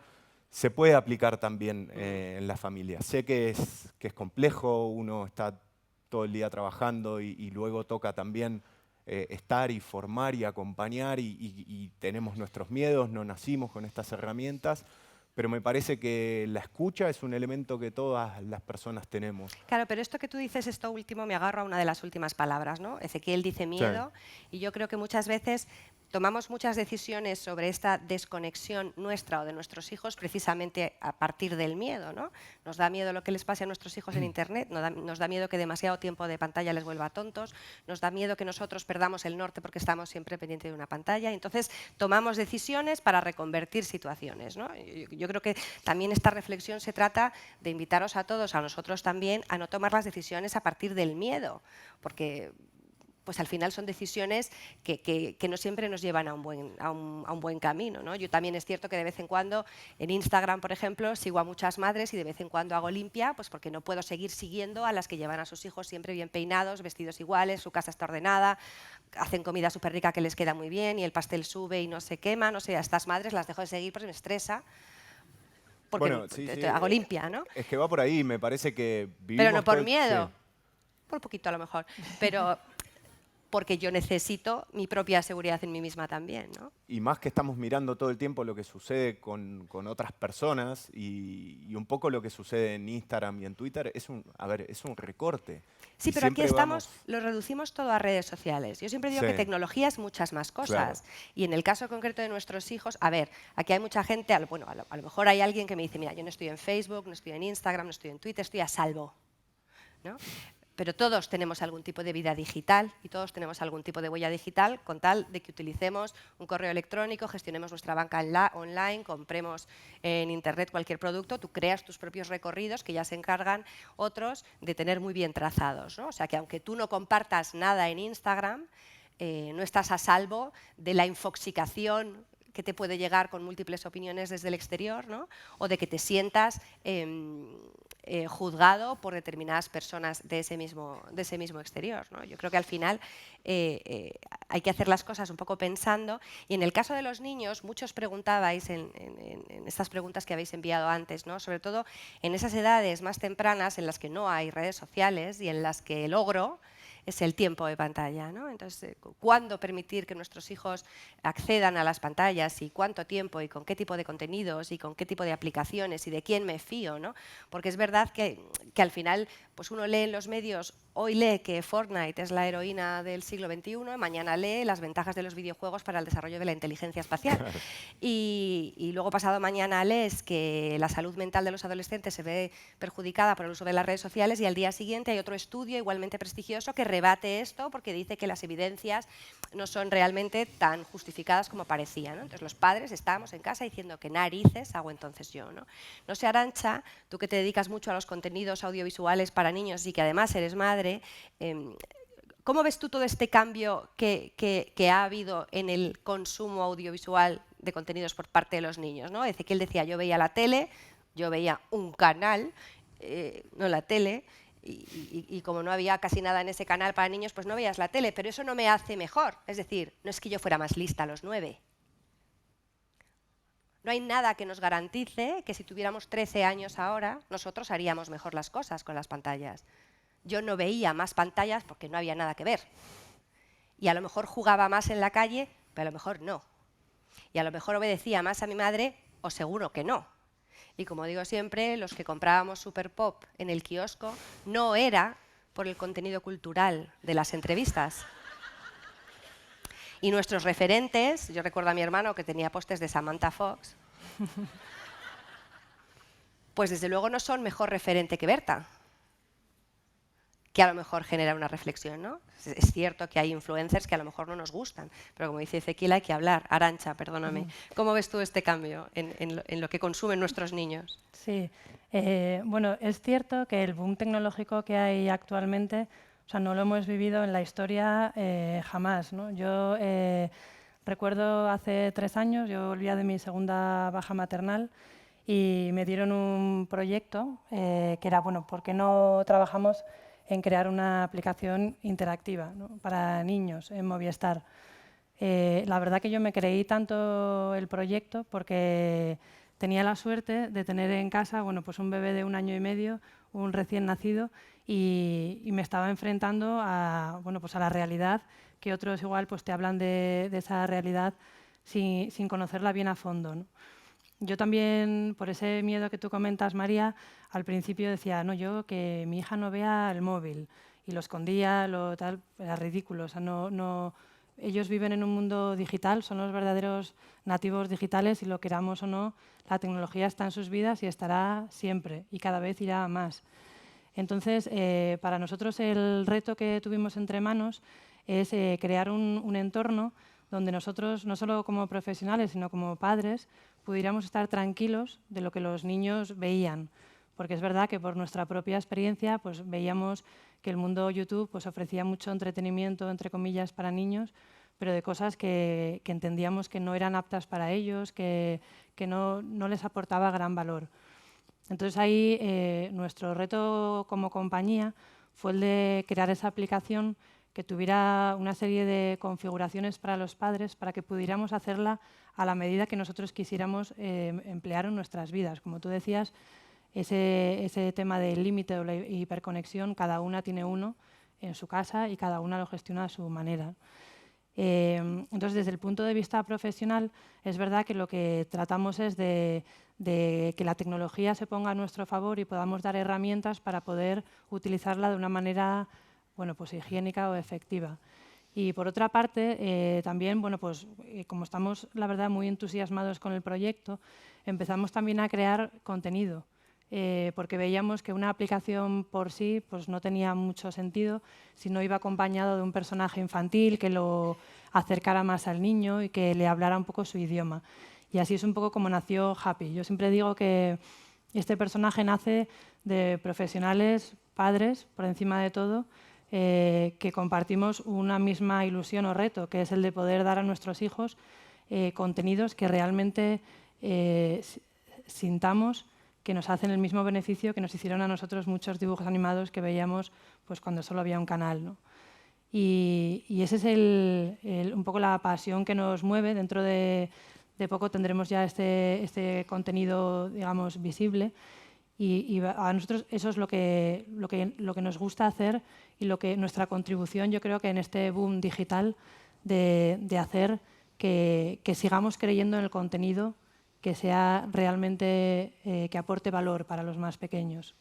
se puede aplicar también en la familia. Sé que es complejo, uno está todo el día trabajando y luego toca también estar y formar y acompañar y tenemos nuestros miedos, no nacimos con estas herramientas, pero me parece que la escucha es un elemento que todas las personas tenemos. Claro, pero esto que tú dices, esto último, me agarro a una de las últimas palabras, ¿no? Ezequiel dice miedo, sí. Y yo creo que muchas veces tomamos muchas decisiones sobre esta desconexión nuestra o de nuestros hijos precisamente a partir del miedo, ¿no? Nos da miedo lo que les pase a nuestros hijos en Internet, nos da miedo que demasiado tiempo de pantalla les vuelva tontos, nos da miedo que nosotros perdamos el norte porque estamos siempre pendientes de una pantalla, y entonces tomamos decisiones para reconvertir situaciones, ¿no? Yo creo que también esta reflexión se trata de invitaros a todos, a nosotros también, a no tomar las decisiones a partir del miedo, porque pues al final son decisiones que no siempre nos llevan a un buen camino, ¿no? Yo también es cierto que de vez en cuando en Instagram, por ejemplo, sigo a muchas madres y de vez en cuando hago limpia, pues porque no puedo seguir siguiendo a las que llevan a sus hijos siempre bien peinados, vestidos iguales, su casa está ordenada, hacen comida súper rica que les queda muy bien y el pastel sube y no se quema, no sé, a estas madres las dejo de seguir porque me estresa. Porque bueno, sí, hago limpia, ¿no? Es que va por ahí, me parece que vivimos... Pero no por miedo, por poquito a lo mejor, pero porque yo necesito mi propia seguridad en mí misma también, ¿no? Y más que estamos mirando todo el tiempo lo que sucede con otras personas y un poco lo que sucede en Instagram y en Twitter, es un recorte. Sí, pero aquí estamos, lo reducimos todo a redes sociales. Yo siempre digo que tecnología es muchas más cosas. Claro. Y en el caso concreto de nuestros hijos, a ver, aquí hay mucha gente, bueno, a lo mejor hay alguien que me dice, mira, yo no estoy en Facebook, no estoy en Instagram, no estoy en Twitter, estoy a salvo, ¿no? Pero todos tenemos algún tipo de vida digital y todos tenemos algún tipo de huella digital con tal de que utilicemos un correo electrónico, gestionemos nuestra banca online, compremos en Internet cualquier producto, tú creas tus propios recorridos que ya se encargan otros de tener muy bien trazados, ¿no? O sea que aunque tú no compartas nada en Instagram, no estás a salvo de la infoxicación que te puede llegar con múltiples opiniones desde el exterior, ¿no? O de que te sientas juzgado por determinadas personas de ese mismo exterior, ¿no? Yo creo que al final hay que hacer las cosas un poco pensando, y en el caso de los niños, muchos preguntabais en estas preguntas que habéis enviado antes, ¿no? Sobre todo en esas edades más tempranas en las que no hay redes sociales y en las que el logro es el tiempo de pantalla, ¿no? Entonces, ¿cuándo permitir que nuestros hijos accedan a las pantallas y cuánto tiempo y con qué tipo de contenidos y con qué tipo de aplicaciones y de quién me fío, ¿no? Porque es verdad que al final pues uno lee en los medios, hoy lee que Fortnite es la heroína del siglo XXI, mañana lee las ventajas de los videojuegos para el desarrollo de la inteligencia espacial. Claro. Y luego pasado mañana lees que la salud mental de los adolescentes se ve perjudicada por el uso de las redes sociales, y al día siguiente hay otro estudio igualmente prestigioso que rebate esto porque dice que las evidencias no son realmente tan justificadas como parecían, ¿no? Entonces los padres estábamos en casa diciendo ¿qué narices hago entonces yo, ¿no? No sé, Arantxa, tú que te dedicas mucho a los contenidos audiovisuales para niños y que además eres madre, ¿cómo ves tú todo este cambio que ha habido en el consumo audiovisual de contenidos por parte de los niños, ¿no? Ezequiel decía, yo veía la tele, yo veía un canal, no la tele, y como no había casi nada en ese canal para niños, pues no veías la tele, pero eso no me hace mejor. Es decir, no es que yo fuera más lista a los 9. No hay nada que nos garantice que si tuviéramos 13 años ahora, nosotros haríamos mejor las cosas con las pantallas. Yo no veía más pantallas porque no había nada que ver. Y a lo mejor jugaba más en la calle, pero a lo mejor no. Y a lo mejor obedecía más a mi madre, o seguro que no. Y como digo siempre, los que comprábamos Super Pop en el kiosco no era por el contenido cultural de las entrevistas. Y nuestros referentes, yo recuerdo a mi hermano que tenía pósters de Samantha Fox, pues desde luego no son mejor referente que Berta, que a lo mejor genera una reflexión, ¿no? Es cierto que hay influencers que a lo mejor no nos gustan, pero como dice Ezequiel, hay que hablar. Arantxa, perdóname. ¿Cómo ves tú este cambio en lo que consumen nuestros niños? Sí, bueno, es cierto que el boom tecnológico que hay actualmente, o sea, no lo hemos vivido en la historia jamás, ¿no? Yo recuerdo hace 3 años, yo volvía de mi segunda baja maternal y me dieron un proyecto que era, bueno, ¿por qué no trabajamos en crear una aplicación interactiva, ¿no?, para niños en Movistar? La verdad que yo me creí tanto el proyecto porque tenía la suerte de tener en casa, bueno, pues un bebé de 1 año y medio, un recién nacido, y me estaba enfrentando a, bueno, pues a la realidad, que otros igual pues te hablan de esa realidad sin conocerla bien a fondo, ¿no? Yo también, por ese miedo que tú comentas, María, al principio decía, no, yo que mi hija no vea el móvil, y lo escondía, lo tal, era ridículo. O sea, ellos viven en un mundo digital, son los verdaderos nativos digitales, y lo queramos o no, la tecnología está en sus vidas y estará siempre, y cada vez irá más. Entonces, para nosotros el reto que tuvimos entre manos es crear un entorno donde nosotros, no solo como profesionales, sino como padres, pudiéramos estar tranquilos de lo que los niños veían. Porque es verdad que por nuestra propia experiencia pues, veíamos que el mundo YouTube pues, ofrecía mucho entretenimiento, entre comillas, para niños, pero de cosas que entendíamos que no eran aptas para ellos, que no les aportaba gran valor. Entonces ahí nuestro reto como compañía fue el de crear esa aplicación que tuviera una serie de configuraciones para los padres para que pudiéramos hacerla a la medida que nosotros quisiéramos emplear en nuestras vidas. Como tú decías, ese tema del límite o la hiperconexión, cada una tiene uno en su casa y cada una lo gestiona a su manera. Entonces, desde el punto de vista profesional, es verdad que lo que tratamos es de que la tecnología se ponga a nuestro favor y podamos dar herramientas para poder utilizarla de una manera, bueno, pues higiénica o efectiva. Y por otra parte, también, bueno, pues, como estamos, la verdad, muy entusiasmados con el proyecto, empezamos también a crear contenido, porque veíamos que una aplicación por sí pues, no tenía mucho sentido si no iba acompañado de un personaje infantil que lo acercara más al niño y que le hablara un poco su idioma. Y así es un poco como nació Happy. Yo siempre digo que este personaje nace de profesionales, padres, por encima de todo, que compartimos una misma ilusión o reto, que es el de poder dar a nuestros hijos contenidos que realmente sintamos que nos hacen el mismo beneficio que nos hicieron a nosotros muchos dibujos animados que veíamos pues, cuando solo había un canal, ¿no? Y esa es un poco la pasión que nos mueve. Dentro de poco tendremos ya este contenido, digamos, visible. Y a nosotros eso es lo que nos gusta hacer y nuestra contribución, yo creo que en este boom digital de hacer que sigamos creyendo en el contenido que sea realmente que aporte valor para los más pequeños.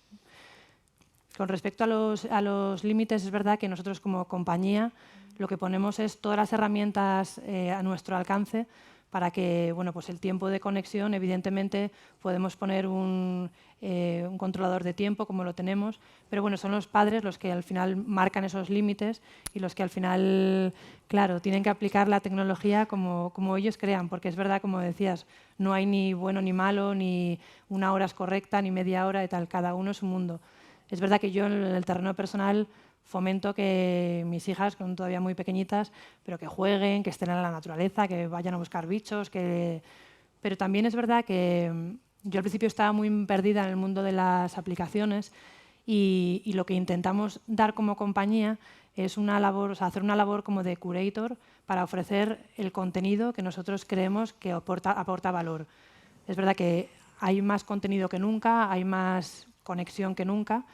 Con respecto a los límites, es verdad que nosotros como compañía lo que ponemos es todas las herramientas a nuestro alcance para que, bueno, pues el tiempo de conexión, evidentemente, podemos poner un controlador de tiempo, como lo tenemos, pero bueno, son los padres los que al final marcan esos límites y los que al final, claro, tienen que aplicar la tecnología como ellos crean, porque es verdad, como decías, no hay ni bueno ni malo, ni una hora es correcta, ni media hora y tal, cada uno es un mundo. Es verdad que yo en el terreno personal fomento que mis hijas, que son todavía muy pequeñitas, pero que jueguen, que estén en la naturaleza, que vayan a buscar bichos, pero también es verdad que yo al principio estaba muy perdida en el mundo de las aplicaciones y lo que intentamos dar como compañía es una labor, o sea, hacer una labor como de curator para ofrecer el contenido que nosotros creemos que aporta valor. Es verdad que hay más contenido que nunca, hay más conexión que nunca,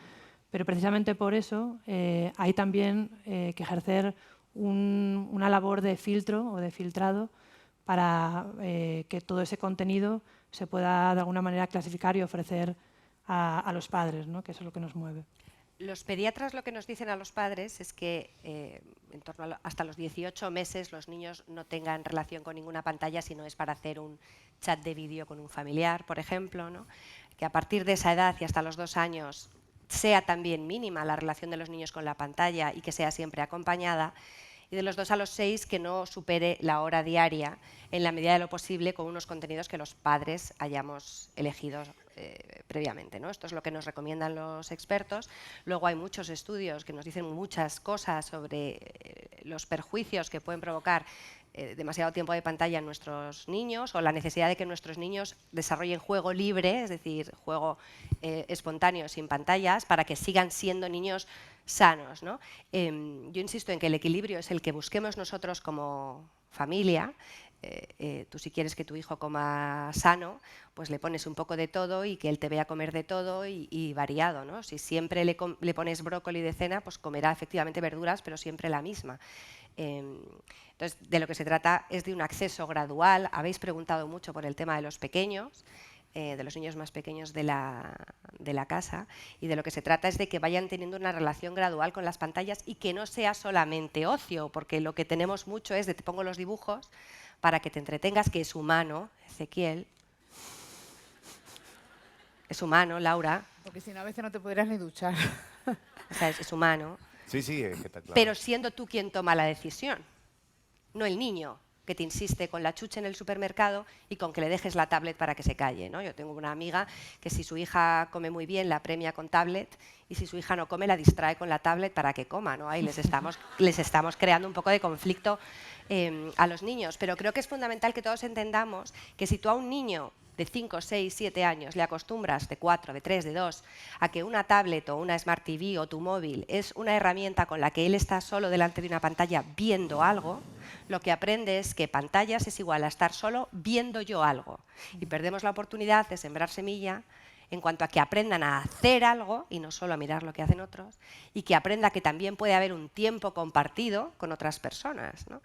pero precisamente por eso hay también que ejercer una labor de filtro o de filtrado para que todo ese contenido se pueda de alguna manera clasificar y ofrecer a los padres, ¿no? Que eso es lo que nos mueve. Los pediatras lo que nos dicen a los padres es que en torno hasta los 18 meses los niños no tengan relación con ninguna pantalla si no es para hacer un chat de vídeo con un familiar, por ejemplo, ¿no? Que a partir de esa edad y hasta los 2 años sea también mínima la relación de los niños con la pantalla y que sea siempre acompañada, y de los 2 a los 6 que no supere la hora diaria en la medida de lo posible con unos contenidos que los padres hayamos elegido previamente, ¿no? Esto es lo que nos recomiendan los expertos. Luego hay muchos estudios que nos dicen muchas cosas sobre los perjuicios que pueden provocar demasiado tiempo de pantalla en nuestros niños o la necesidad de que nuestros niños desarrollen juego libre, es decir, juego espontáneo sin pantallas, para que sigan siendo niños sanos, ¿no? Yo insisto en que el equilibrio es el que busquemos nosotros como familia. Tú si quieres que tu hijo coma sano, pues le pones un poco de todo y que él te vea comer de todo y variado, ¿no? Si siempre le pones brócoli de cena, pues comerá efectivamente verduras, pero siempre la misma. Entonces, de lo que se trata es de un acceso gradual. Habéis preguntado mucho por el tema de los pequeños, de los niños más pequeños de la casa, y de lo que se trata es de que vayan teniendo una relación gradual con las pantallas y que no sea solamente ocio, porque lo que tenemos mucho es de te pongo los dibujos para que te entretengas, que es humano, Ezequiel, es humano, Laura. Porque si no, a veces no te podrías ni duchar. O sea, es humano. Sí, sí, es que está claro. Pero siendo tú quien toma la decisión, no el niño que te insiste con la chuche en el supermercado y con que le dejes la tablet para que se calle, ¿no? Yo tengo una amiga que si su hija come muy bien la premia con tablet y si su hija no come la distrae con la tablet para que coma, ¿no? Ahí les estamos creando un poco de conflicto a los niños, pero creo que es fundamental que todos entendamos que si tú a un niño de 5, 6, 7 años le acostumbras de 4, de 3, de 2 a que una tablet o una Smart TV o tu móvil es una herramienta con la que él está solo delante de una pantalla viendo algo, lo que aprende es que pantallas es igual a estar solo viendo yo algo. Y perdemos la oportunidad de sembrar semilla en cuanto a que aprendan a hacer algo y no solo a mirar lo que hacen otros, y que aprenda que también puede haber un tiempo compartido con otras personas, ¿no?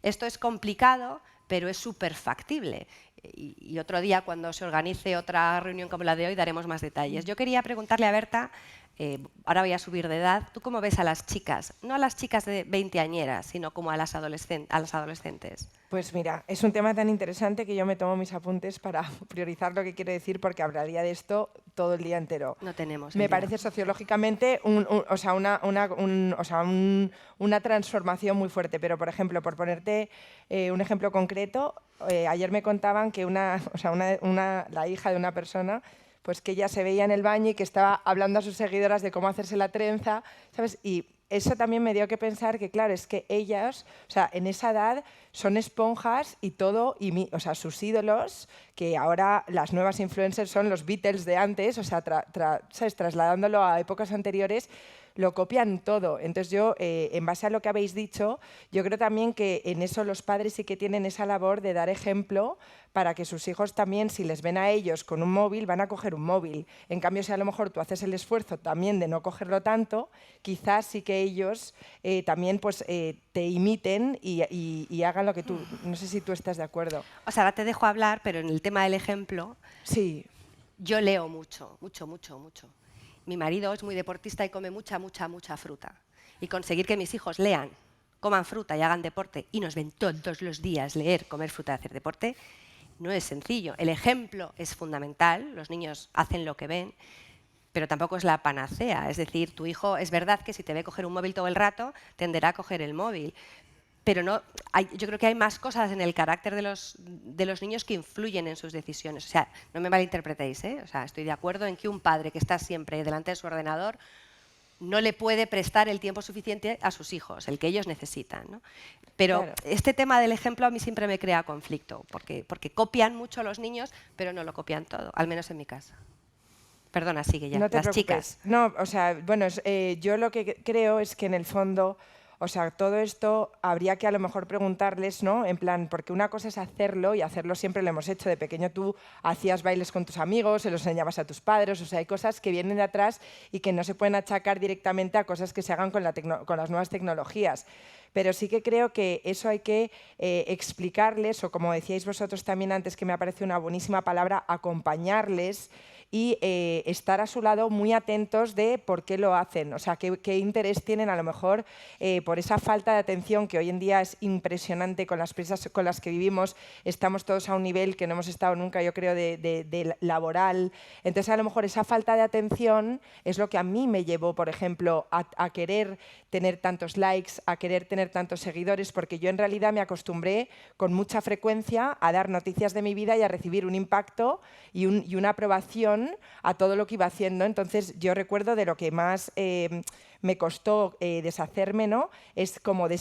Esto es complicado, pero es súper factible. Y otro día, cuando se organice otra reunión como la de hoy, daremos más detalles. Yo quería preguntarle a Berta, ahora voy a subir de edad, ¿tú cómo ves a las chicas? No a las chicas de 20añeras, sino como a las adolescentes. Pues mira, es un tema tan interesante que yo me tomo mis apuntes para priorizar lo que quiero decir, porque hablaría de esto todo el día entero. No tenemos. Me parece sociológicamente una transformación muy fuerte, pero por ejemplo, por ponerte un ejemplo concreto, ayer me contaban que la hija de una persona, pues que ella se veía en el baño y que estaba hablando a sus seguidoras de cómo hacerse la trenza, ¿sabes? Y eso también me dio que pensar que, claro, es que ellas, o sea, en esa edad son esponjas y todo, sus ídolos, que ahora las nuevas influencers son los Beatles de antes, o sea, ¿sabes? Trasladándolo a épocas anteriores, lo copian todo. Entonces yo, en base a lo que habéis dicho, yo creo también que en eso los padres sí que tienen esa labor de dar ejemplo para que sus hijos también, si les ven a ellos con un móvil, van a coger un móvil. En cambio, si a lo mejor tú haces el esfuerzo también de no cogerlo tanto, quizás sí que ellos también pues, te imiten y hagan lo que tú... No sé si tú estás de acuerdo. O sea, ahora te dejo hablar, pero en el tema del ejemplo, sí. Yo leo mucho. Mi marido es muy deportista y come mucha fruta. Y conseguir que mis hijos lean, coman fruta y hagan deporte y nos ven todos los días leer, comer fruta y hacer deporte, no es sencillo. El ejemplo es fundamental, los niños hacen lo que ven, pero tampoco es la panacea. Es decir, tu hijo es verdad que si te ve coger un móvil todo el rato, tenderá a coger el móvil. Pero no, yo creo que hay más cosas en el carácter de los niños que influyen en sus decisiones. O sea, no me malinterpretéis, ¿eh? O sea, estoy de acuerdo en que un padre que está siempre delante de su ordenador no le puede prestar el tiempo suficiente a sus hijos, el que ellos necesitan, ¿no? Pero claro, este tema del ejemplo a mí siempre me crea conflicto, porque copian mucho a los niños, pero no lo copian todo, al menos en mi casa. Perdona, sigue ya. No te las preocupes. Chicas. No, o sea, bueno, yo lo que creo es que en el fondo... O sea, todo esto habría que a lo mejor preguntarles, ¿no? En plan, porque una cosa es hacerlo, y hacerlo siempre lo hemos hecho. De pequeño tú hacías bailes con tus amigos, se los enseñabas a tus padres, o sea, hay cosas que vienen de atrás y que no se pueden achacar directamente a cosas que se hagan con las nuevas tecnologías. Pero sí que creo que eso hay que explicarles, o como decíais vosotros también antes, que me ha parecido una buenísima palabra, acompañarles y estar a su lado muy atentos de por qué lo hacen, o sea, qué interés tienen a lo mejor por esa falta de atención que hoy en día es impresionante con las prisas con las que vivimos. Estamos todos a un nivel que no hemos estado nunca, yo creo, de laboral. Entonces, a lo mejor esa falta de atención es lo que a mí me llevó, por ejemplo, a querer tener tantos likes, a querer tener tantos seguidores, porque yo en realidad me acostumbré con mucha frecuencia a dar noticias de mi vida y a recibir un impacto y una aprobación a todo lo que iba haciendo. Entonces yo recuerdo de lo que más me costó deshacerme, ¿no? Es como de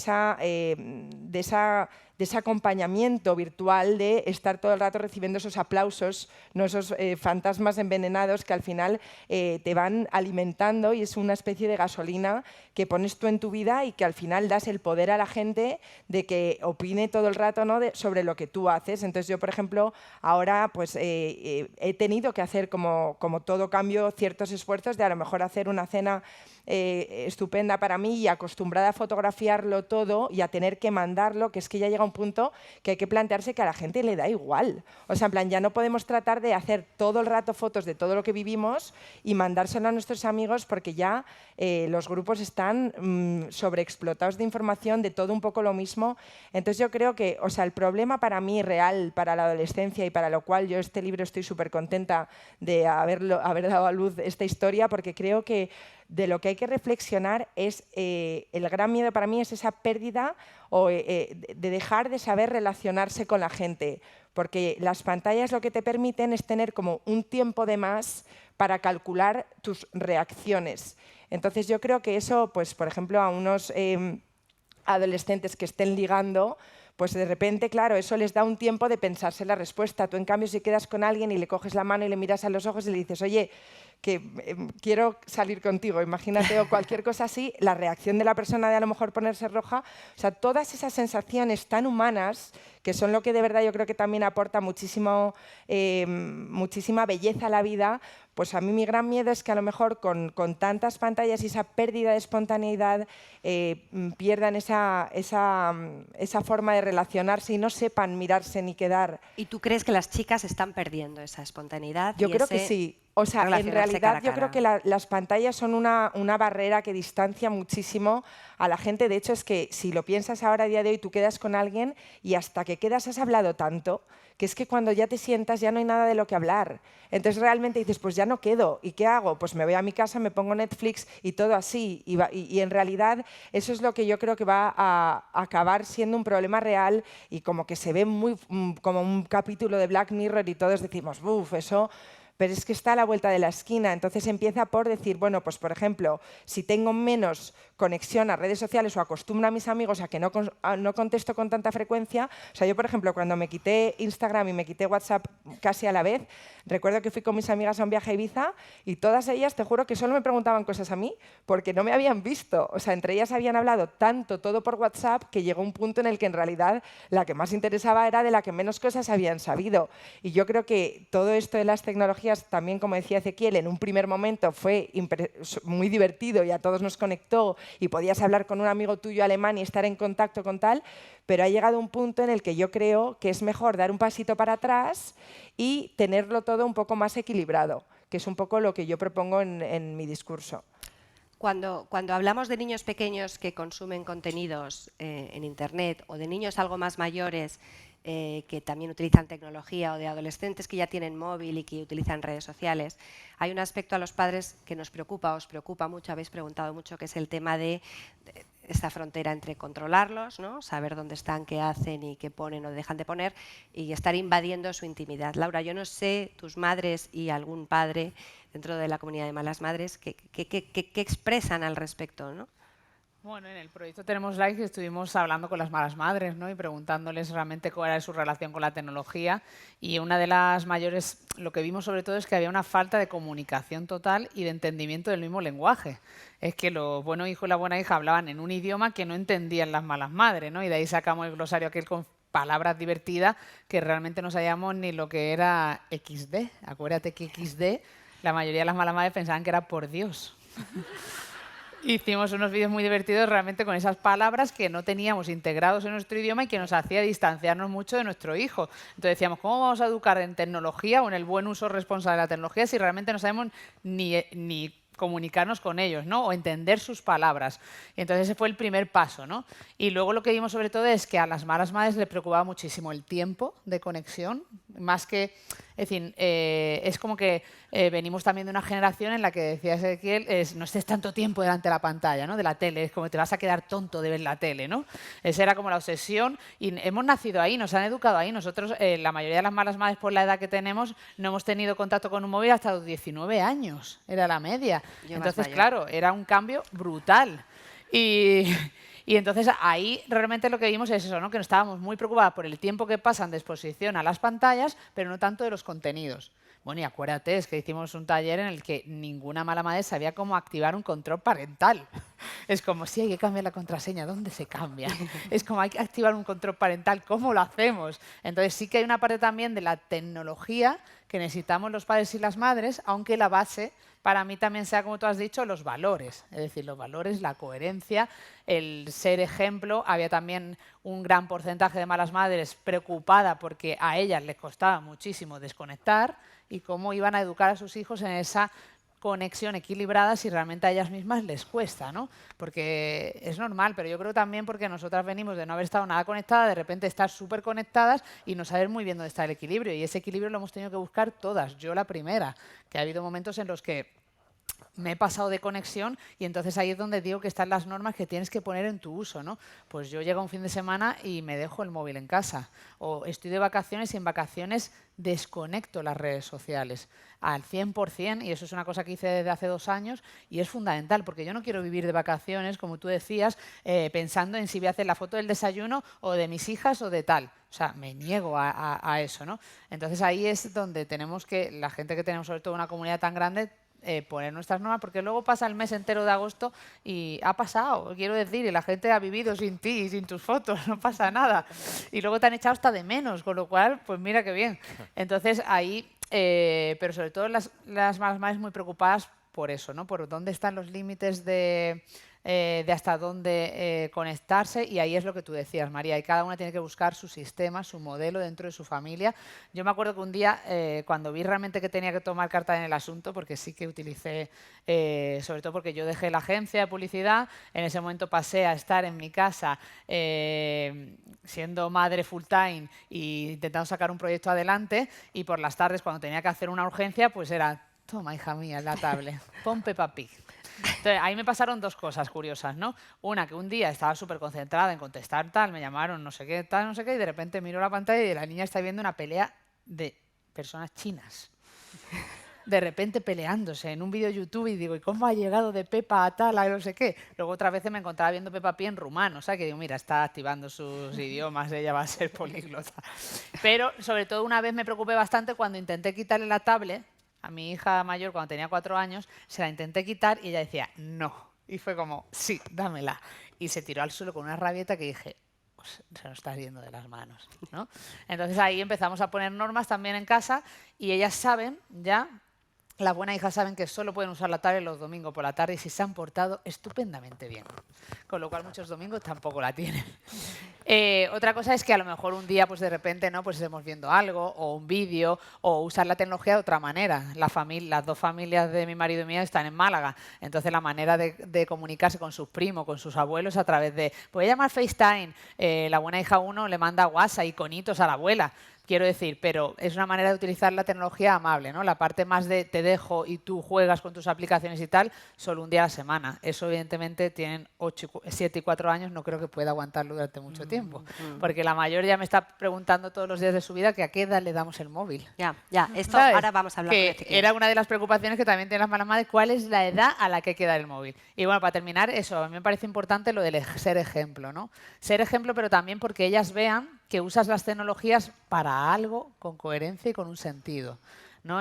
ese acompañamiento virtual de estar todo el rato recibiendo esos aplausos, ¿no? Esos fantasmas envenenados que al final te van alimentando, y es una especie de gasolina que pones tú en tu vida y que al final das el poder a la gente de que opine todo el rato, ¿no? sobre lo que tú haces. Entonces yo, por ejemplo, ahora pues, he tenido que hacer como todo cambio ciertos esfuerzos de a lo mejor hacer una cena estupenda para mí y acostumbrada a fotografiarlo todo y a tener que mandarlo, que es que ya llega un punto que hay que plantearse que a la gente le da igual. O sea, en plan, ya no podemos tratar de hacer todo el rato fotos de todo lo que vivimos y mandárselo a nuestros amigos, porque ya los grupos están sobreexplotados de información, de todo un poco lo mismo. Entonces yo creo que, o sea, el problema para mí real, para la adolescencia, y para lo cual yo este libro estoy súper contenta de haber dado a luz esta historia, porque creo que de lo que hay que reflexionar es, el gran miedo para mí es esa pérdida de dejar de saber relacionarse con la gente, porque las pantallas lo que te permiten es tener como un tiempo de más para calcular tus reacciones. Entonces yo creo que eso, pues por ejemplo, a unos adolescentes que estén ligando, pues de repente, claro, eso les da un tiempo de pensarse la respuesta. Tú, en cambio, si quedas con alguien y le coges la mano y le miras a los ojos y le dices, oye, que quiero salir contigo, imagínate, o cualquier cosa así, la reacción de la persona de a lo mejor ponerse roja, o sea, todas esas sensaciones tan humanas, que son lo que de verdad yo creo que también aporta muchísima belleza a la vida, pues a mí mi gran miedo es que a lo mejor con tantas pantallas y esa pérdida de espontaneidad pierdan esa forma de relacionarse y no sepan mirarse ni quedar. ¿Y tú crees que las chicas están perdiendo esa espontaneidad? Yo creo que sí. O sea, en realidad yo creo que las pantallas son una barrera que distancia muchísimo a la gente. De hecho, es que si lo piensas ahora a día de hoy, tú quedas con alguien y hasta que quedas has hablado tanto que es que cuando ya te sientas ya no hay nada de lo que hablar. Entonces realmente dices, pues ya no quedo. ¿Y qué hago? Pues me voy a mi casa, me pongo Netflix y todo así. Y en realidad eso es lo que yo creo que va a acabar siendo un problema real, y como que se ve muy como un capítulo de Black Mirror y todos decimos, uff, eso... Pero es que está a la vuelta de la esquina. Entonces empieza por decir, bueno, pues por ejemplo, si tengo menos conexión a redes sociales o acostumbro a mis amigos a que no contesto con tanta frecuencia. O sea, yo, por ejemplo, cuando me quité Instagram y me quité WhatsApp casi a la vez, recuerdo que fui con mis amigas a un viaje a Ibiza y todas ellas, te juro que solo me preguntaban cosas a mí porque no me habían visto. O sea, entre ellas habían hablado tanto, todo por WhatsApp, que llegó un punto en el que en realidad la que más interesaba era de la que menos cosas habían sabido. Y yo creo que todo esto de las tecnologías, también, como decía Ezequiel, en un primer momento fue muy divertido y a todos nos conectó y podías hablar con un amigo tuyo alemán y estar en contacto con tal, pero ha llegado un punto en el que yo creo que es mejor dar un pasito para atrás y tenerlo todo un poco más equilibrado, que es un poco lo que yo propongo en mi discurso. Cuando hablamos de niños pequeños que consumen contenidos en Internet, o de niños algo más mayores que también utilizan tecnología, o de adolescentes que ya tienen móvil y que utilizan redes sociales, hay un aspecto a los padres que nos preocupa, os preocupa mucho, habéis preguntado mucho, que es el tema de esta frontera entre controlarlos, ¿no? Saber dónde están, qué hacen y qué ponen o dejan de poner, y estar invadiendo su intimidad. Laura, yo no sé, tus madres y algún padre dentro de la comunidad de malas madres, ¿qué expresan al respecto, ¿no? Bueno, en el proyecto Tenemos Like estuvimos hablando con las malas madres, ¿no? Y preguntándoles realmente cuál era su relación con la tecnología. Y una de las mayores, lo que vimos sobre todo es que había una falta de comunicación total y de entendimiento del mismo lenguaje. Es que los buenos hijos y la buena hija hablaban en un idioma que no entendían las malas madres, ¿no? Y de ahí sacamos el glosario aquel con palabras divertidas que realmente no sabíamos ni lo que era XD. Acuérdate que XD, la mayoría de las malas madres pensaban que era por Dios. Hicimos unos vídeos muy divertidos realmente con esas palabras que no teníamos integrados en nuestro idioma y que nos hacía distanciarnos mucho de nuestro hijo. Entonces decíamos, ¿cómo vamos a educar en tecnología o en el buen uso responsable de la tecnología si realmente no sabemos ni comunicarnos con ellos, ¿no? O entender sus palabras? Y entonces ese fue el primer paso, ¿no? Y luego lo que vimos sobre todo es que a las malas madres les preocupaba muchísimo el tiempo de conexión, más que, es decir, es como que venimos también de una generación en la que decía Ezequiel, no estés tanto tiempo delante de la pantalla, ¿no? De la tele, es como te vas a quedar tonto de ver la tele, ¿no? Esa era como la obsesión y hemos nacido ahí, nos han educado ahí. Nosotros, la mayoría de las malas madres por la edad que tenemos, no hemos tenido contacto con un móvil hasta los 19 años, era la media. Entonces, claro, era un cambio brutal. Y entonces ahí realmente lo que vimos es eso, ¿no? Que nos estábamos muy preocupados por el tiempo que pasan de exposición a las pantallas, pero no tanto de los contenidos. Bueno, y acuérdate, es que hicimos un taller en el que ninguna mala madre sabía cómo activar un control parental. Es como, sí, hay que cambiar la contraseña, ¿dónde se cambia? Es como, hay que activar un control parental, ¿cómo lo hacemos? Entonces sí que hay una parte también de la tecnología que necesitamos los padres y las madres, aunque la base para mí también sea, como tú has dicho, los valores. Es decir, los valores, la coherencia, el ser ejemplo. Había también un gran porcentaje de malas madres preocupada porque a ellas les costaba muchísimo desconectar y cómo iban a educar a sus hijos en esa conexión equilibrada si realmente a ellas mismas les cuesta, ¿no? Porque es normal, pero yo creo también porque nosotras venimos de no haber estado nada conectadas, de repente estar súper conectadas y no saber muy bien dónde está el equilibrio. Y ese equilibrio lo hemos tenido que buscar todas, yo la primera, que ha habido momentos en los que me he pasado de conexión y entonces ahí es donde digo que están las normas que tienes que poner en tu uso, ¿no? Pues yo llego un fin de semana y me dejo el móvil en casa. O estoy de vacaciones y en vacaciones desconecto las redes sociales al 100%, y eso es una cosa que hice desde hace 2 años y es fundamental porque yo no quiero vivir de vacaciones, como tú decías, pensando en si voy a hacer la foto del desayuno o de mis hijas o de tal. O sea, me niego a eso, ¿no? Entonces ahí es donde tenemos que, la gente que tenemos sobre todo una comunidad tan grande, poner nuestras normas, porque luego pasa el mes entero de agosto y ha pasado, quiero decir, y la gente ha vivido sin ti y sin tus fotos, no pasa nada. Y luego te han echado hasta de menos, con lo cual, pues mira qué bien. Entonces ahí, pero sobre todo las malas madres muy preocupadas por eso, ¿no? Por dónde están los límites de hasta dónde conectarse, y ahí es lo que tú decías, María, y cada una tiene que buscar su sistema, su modelo dentro de su familia. Yo me acuerdo que un día, cuando vi realmente que tenía que tomar carta en el asunto, porque sí que utilicé, sobre todo porque yo dejé la agencia de publicidad, en ese momento pasé a estar en mi casa siendo madre full time e intentando sacar un proyecto adelante, y por las tardes cuando tenía que hacer una urgencia, pues era, toma hija mía, la tablet, pon Peppa Pig. Entonces, ahí me pasaron 2 cosas curiosas, ¿no? Una, que un día estaba súper concentrada en contestar tal, me llamaron no sé qué, tal, no sé qué, y de repente miro la pantalla y la niña está viendo una pelea de personas chinas. De repente peleándose en un vídeo de YouTube, y digo, ¿y cómo ha llegado de Peppa a tal, a no sé qué? Luego otra vez me encontraba viendo Peppa Pig en rumano, o sea, que digo, mira, está activando sus idiomas, ella va a ser políglota. Pero sobre todo una vez me preocupé bastante cuando intenté quitarle la tablet a mi hija mayor cuando tenía 4 años, se la intenté quitar y ella decía, no. Y fue como, sí, dámela. Y se tiró al suelo con una rabieta que dije, pues, se nos está yendo de las manos, ¿no? Entonces ahí empezamos a poner normas también en casa, y ellas saben ya, las buenas hijas saben que solo pueden usar la tablet los domingos por la tarde y si se han portado estupendamente bien. Con lo cual muchos domingos tampoco la tienen. Otra cosa es que a lo mejor un día, pues de repente, ¿no? Pues estemos viendo algo, o un vídeo, o usar la tecnología de otra manera. Las 2 familias de mi marido y mía están en Málaga. Entonces la manera de comunicarse con sus primos, con sus abuelos, a través de, puede llamar FaceTime. La buena hija 1 le manda WhatsApp, iconitos a la abuela. Quiero decir, pero es una manera de utilizar la tecnología amable, ¿no? La parte más de te dejo y tú juegas con tus aplicaciones y tal, solo un día a la semana. Eso evidentemente tienen 7 y 4 años, no creo que pueda aguantarlo durante mucho tiempo. Porque la mayor ya me está preguntando todos los días de su vida que a qué edad le damos el móvil. Ya, esto ¿Sabes? ahora vamos a hablar que con este era una de las preocupaciones que también tienen las malas madres, ¿cuál es la edad a la que hay que dar el móvil? Y bueno, para terminar, eso, a mí me parece importante lo del ser ejemplo, ¿no? Ser ejemplo, pero también porque ellas vean que usas las tecnologías para algo con coherencia y con un sentido, ¿no?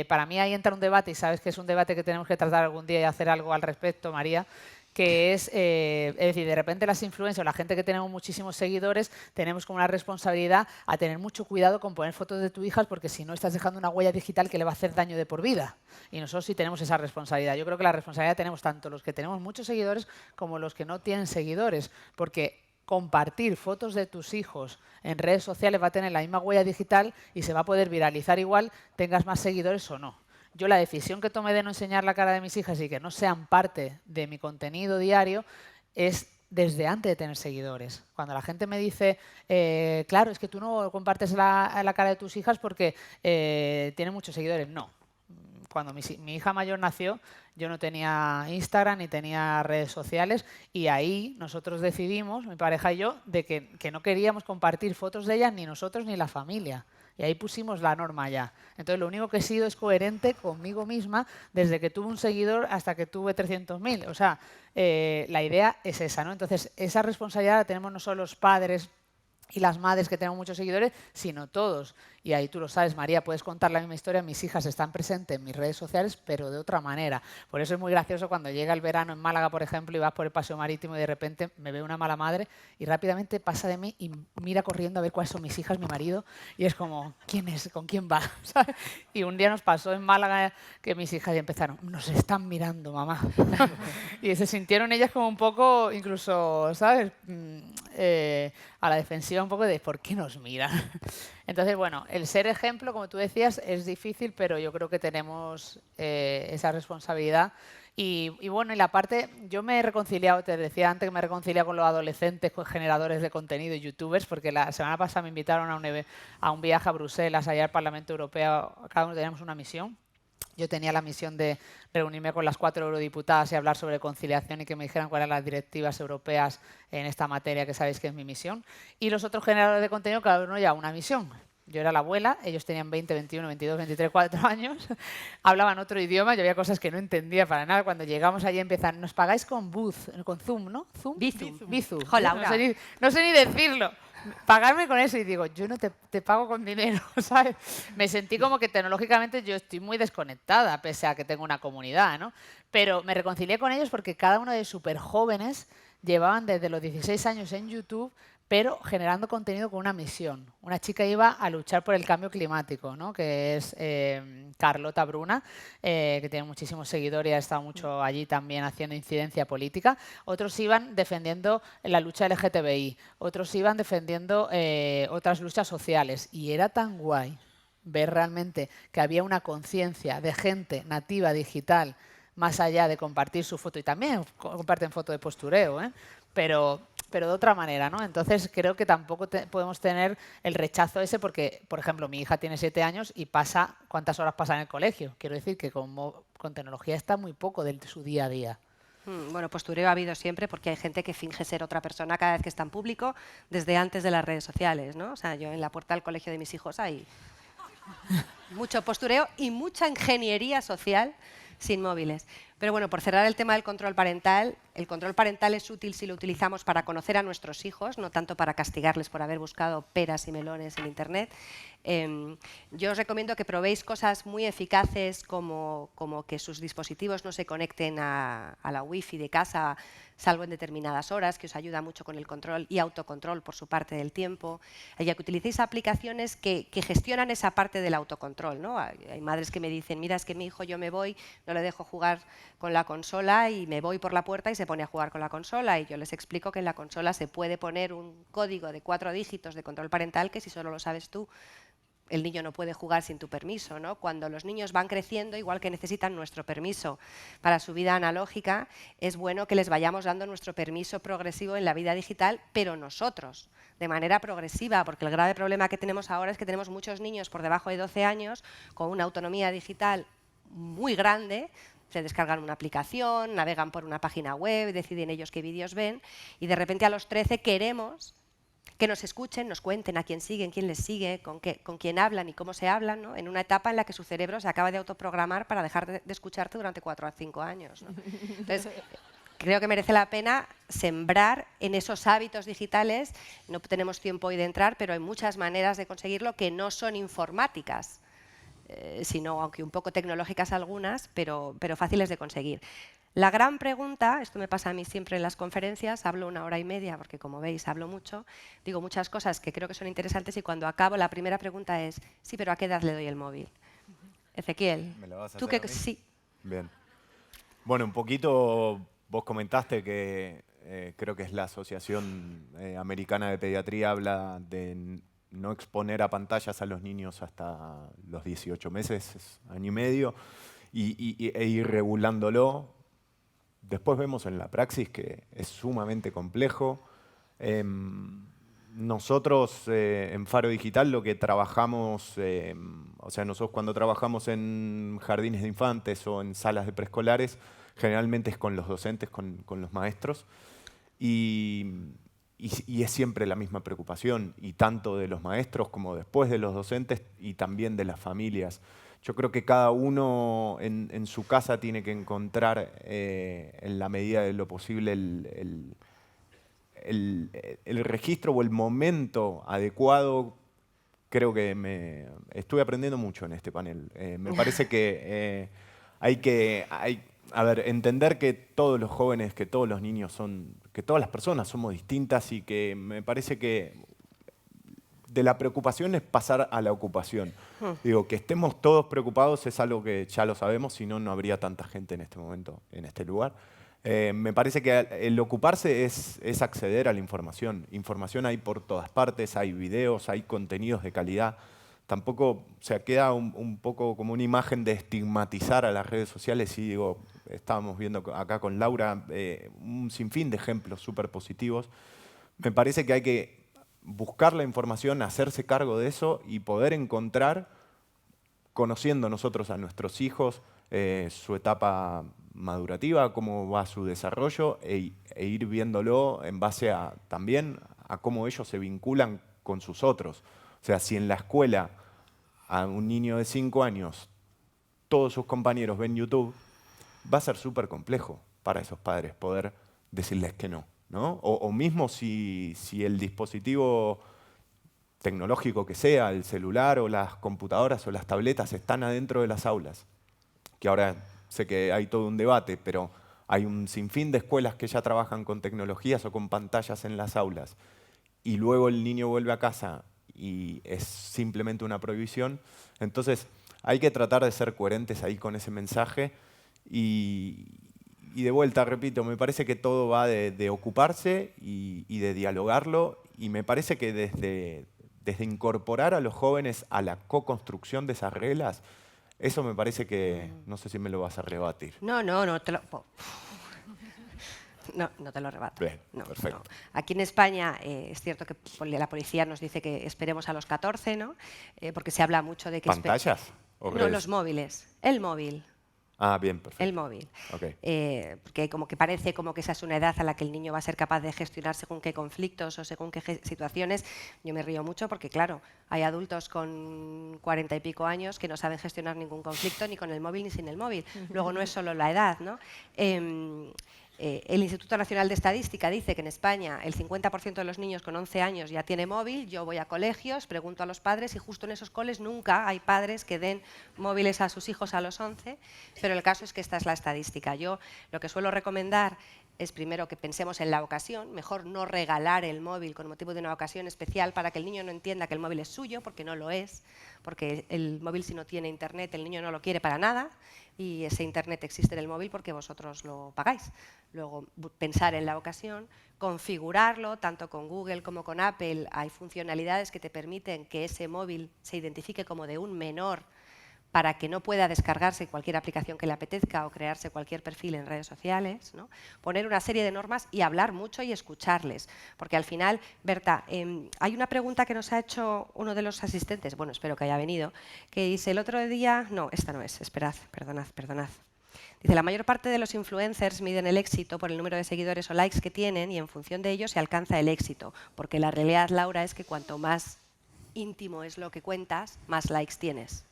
Para mí ahí entra un debate, y sabes que es un debate que tenemos que tratar algún día y hacer algo al respecto, María, que es decir, de repente las influencers, la gente que tenemos muchísimos seguidores, tenemos como una responsabilidad a tener mucho cuidado con poner fotos de tu hija, porque si no estás dejando una huella digital que le va a hacer daño de por vida. Y nosotros sí tenemos esa responsabilidad. Yo creo que la responsabilidad tenemos tanto los que tenemos muchos seguidores como los que no tienen seguidores, porque compartir fotos de tus hijos en redes sociales va a tener la misma huella digital y se va a poder viralizar igual, tengas más seguidores o no. Yo la decisión que tomé de no enseñar la cara de mis hijas y que no sean parte de mi contenido diario es desde antes de tener seguidores. Cuando la gente me dice, claro, es que tú no compartes la cara de tus hijas porque tiene muchos seguidores. No. Cuando mi hija mayor nació, yo no tenía Instagram ni tenía redes sociales y ahí nosotros decidimos, mi pareja y yo, de que no queríamos compartir fotos de ella ni nosotros ni la familia. Y ahí pusimos la norma ya. Entonces lo único que he sido es coherente conmigo misma desde que tuve un seguidor hasta que tuve 300.000. O sea, la idea es esa, ¿no? Entonces esa responsabilidad la tenemos no solo los padres y las madres que tenemos muchos seguidores, sino todos. Y ahí tú lo sabes, María, puedes contar la misma historia. Mis hijas están presentes en mis redes sociales, pero de otra manera. Por eso es muy gracioso cuando llega el verano en Málaga, por ejemplo, y vas por el paseo marítimo y de repente me ve una mala madre y rápidamente pasa de mí y mira corriendo a ver cuáles son mis hijas, mi marido, y es como, ¿quién es? ¿Con quién va? ¿Sabes? Y un día nos pasó en Málaga que mis hijas ya empezaron, nos están mirando, mamá. Y se sintieron ellas como un poco, incluso, ¿sabes? A la defensiva un poco de ¿por qué nos miran? Entonces, bueno, el ser ejemplo, como tú decías, es difícil, pero yo creo que tenemos esa responsabilidad. Y bueno, y la parte, yo me he reconciliado, te decía antes que me he reconciliado con los adolescentes, con generadores de contenido y youtubers, porque la semana pasada me invitaron a un viaje a Bruselas, allá al Parlamento Europeo, cada uno teníamos una misión. Yo tenía la misión de reunirme con las 4 eurodiputadas y hablar sobre conciliación y que me dijeran cuáles eran las directivas europeas en esta materia, que sabéis que es mi misión. Y los otros generadores de contenido, cada uno ya una misión. Yo era la abuela, ellos tenían 20, 21, 22, 23, 4 años, hablaban otro idioma, yo había cosas que no entendía para nada. Cuando llegamos allí empiezan, nos pagáis con Zoom, ¿no? Zoom, Bizu. No sé ni decirlo. Pagarme con eso y digo, yo no te pago con dinero, ¿sabes? Me sentí como que tecnológicamente yo estoy muy desconectada, pese a que tengo una comunidad, ¿no? Pero me reconcilié con ellos porque cada uno de súper jóvenes llevaban desde los 16 años en YouTube, pero generando contenido con una misión. Una chica iba a luchar por el cambio climático, ¿no? Que es Carlota Bruna, que tiene muchísimos seguidores y ha estado mucho allí también haciendo incidencia política. Otros iban defendiendo la lucha LGTBI, otros iban defendiendo otras luchas sociales. Y era tan guay ver realmente que había una conciencia de gente nativa digital más allá de compartir su foto, y también comparten foto de postureo, pero de otra manera, ¿no? Entonces creo que tampoco podemos tener el rechazo ese porque, por ejemplo, mi hija tiene 7 años y pasa, ¿cuántas horas pasa en el colegio? Quiero decir que con tecnología está muy poco de su día a día. Bueno, postureo ha habido siempre porque hay gente que finge ser otra persona cada vez que está en público desde antes de las redes sociales, ¿no? O sea, yo en la puerta del colegio de mis hijos hay mucho postureo y mucha ingeniería social sin móviles. Pero bueno, por cerrar el tema del control parental es útil si lo utilizamos para conocer a nuestros hijos, no tanto para castigarles por haber buscado peras y melones en Internet. Yo os recomiendo que probéis cosas muy eficaces como que sus dispositivos no se conecten a la wifi de casa, salvo en determinadas horas, que os ayuda mucho con el control y autocontrol por su parte del tiempo. Ya que utilicéis aplicaciones que gestionan esa parte del autocontrol, ¿no? Hay madres que me dicen, mira, es que mi hijo yo me voy, no le dejo jugar con la consola y me voy por la puerta y se pone a jugar con la consola. Y yo les explico que en la consola se puede poner un código de 4 dígitos de control parental que si solo lo sabes tú, el niño no puede jugar sin tu permiso, ¿no? Cuando los niños van creciendo, igual que necesitan nuestro permiso para su vida analógica, es bueno que les vayamos dando nuestro permiso progresivo en la vida digital, pero nosotros, de manera progresiva, porque el grave problema que tenemos ahora es que tenemos muchos niños por debajo de 12 años con una autonomía digital muy grande. Se descargan una aplicación, navegan por una página web, deciden ellos qué vídeos ven, y de repente a los 13 queremos que nos escuchen, nos cuenten a quién siguen, quién les sigue, con quién hablan y cómo se hablan, ¿no? En una etapa en la que su cerebro se acaba de autoprogramar para dejar de escucharte durante 4 a 5 años, ¿no? Entonces, creo que merece la pena sembrar en esos hábitos digitales. No tenemos tiempo hoy de entrar, pero hay muchas maneras de conseguirlo que no son informáticas, sino, aunque un poco tecnológicas algunas, pero fáciles de conseguir. La gran pregunta, esto me pasa a mí siempre en las conferencias, hablo 1 hora y media, porque como veis hablo mucho, digo muchas cosas que creo que son interesantes y cuando acabo la primera pregunta es, sí, pero ¿a qué edad le doy el móvil? Ezequiel, ¿Me lo vas a ¿tú hacer qué? a mí? Sí. Bien. Bueno, un poquito vos comentaste que creo que es la Asociación Americana de Pediatría, habla de no exponer a pantallas a los niños hasta los 18 meses, año y medio, e ir regulándolo. Después vemos en la praxis que es sumamente complejo. Nosotros en Faro Digital lo que trabajamos, o sea, nosotros cuando trabajamos en jardines de infantes o en salas de preescolares, generalmente es con los docentes, con los maestros, y es siempre la misma preocupación, y tanto de los maestros como después de los docentes y también de las familias. Yo creo que cada uno en su casa tiene que encontrar, en la medida de lo posible, el registro o el momento adecuado. Creo que estuve aprendiendo mucho en este panel. Me parece que a ver, entender que todos los jóvenes, que todos los niños que todas las personas somos distintas, y que me parece que de la preocupación es pasar a la ocupación. Digo, que estemos todos preocupados es algo que ya lo sabemos, si no, no habría tanta gente en este momento, en este lugar. Me parece que el ocuparse es acceder a la información. Información hay por todas partes, hay videos, hay contenidos de calidad. Tampoco, o sea, queda un poco como una imagen de estigmatizar a las redes sociales. Y digo, estábamos viendo acá con Laura un sinfín de ejemplos súper positivos. Me parece que hay que buscar la información, hacerse cargo de eso y poder encontrar, conociendo nosotros a nuestros hijos, su etapa madurativa, cómo va su desarrollo, e ir viéndolo en base también a cómo ellos se vinculan con sus otros. O sea, si en la escuela a un niño de 5 años todos sus compañeros ven YouTube, va a ser súper complejo para esos padres poder decirles que no, ¿no? O mismo si el dispositivo tecnológico que sea, el celular o las computadoras o las tabletas están adentro de las aulas, que ahora sé que hay todo un debate, pero hay un sinfín de escuelas que ya trabajan con tecnologías o con pantallas en las aulas, y luego el niño vuelve a casa y es simplemente una prohibición. Entonces hay que tratar de ser coherentes ahí con ese mensaje, y de vuelta, repito, me parece que todo va de ocuparse y de dialogarlo, y me parece que desde incorporar a los jóvenes a la co-construcción de esas reglas, eso me parece que, no sé si me lo vas a rebatir. No te lo... No te lo rebato. Bien, no, perfecto. No. Aquí en España es cierto que la policía nos dice que esperemos a los 14, ¿no? Porque se habla mucho de que... ¿Pantallas? No, redes? los móviles. El móvil. Ah, bien, perfecto. El móvil. Okay. Porque como que parece como que esa es una edad a la que el niño va a ser capaz de gestionar según qué conflictos o según qué situaciones. Yo me río mucho porque, claro, hay adultos con 40 y pico años que no saben gestionar ningún conflicto ni con el móvil ni sin el móvil. Luego no es solo la edad, ¿no? El Instituto Nacional de Estadística dice que en España el 50% de los niños con 11 años ya tiene móvil. Yo voy a colegios, pregunto a los padres y justo en esos coles nunca hay padres que den móviles a sus hijos a los 11, pero el caso es que esta es la estadística. Yo lo que suelo recomendar es primero que pensemos en la ocasión, mejor no regalar el móvil con motivo de una ocasión especial para que el niño no entienda que el móvil es suyo, porque no lo es, porque el móvil si no tiene internet el niño no lo quiere para nada y ese internet existe en el móvil porque vosotros lo pagáis. Luego pensar en la ocasión, configurarlo, tanto con Google como con Apple hay funcionalidades que te permiten que ese móvil se identifique como de un menor para que no pueda descargarse cualquier aplicación que le apetezca o crearse cualquier perfil en redes sociales, ¿no? Poner una serie de normas y hablar mucho y escucharles. Porque al final, Berta, hay una pregunta que nos ha hecho uno de los asistentes, bueno, espero que haya venido, que dice el otro día, no, esta no es, esperad, perdonad. Dice, la mayor parte de los influencers miden el éxito por el número de seguidores o likes que tienen y en función de ello se alcanza el éxito. Porque la realidad, Laura, es que cuanto más íntimo es lo que cuentas, más likes tienes.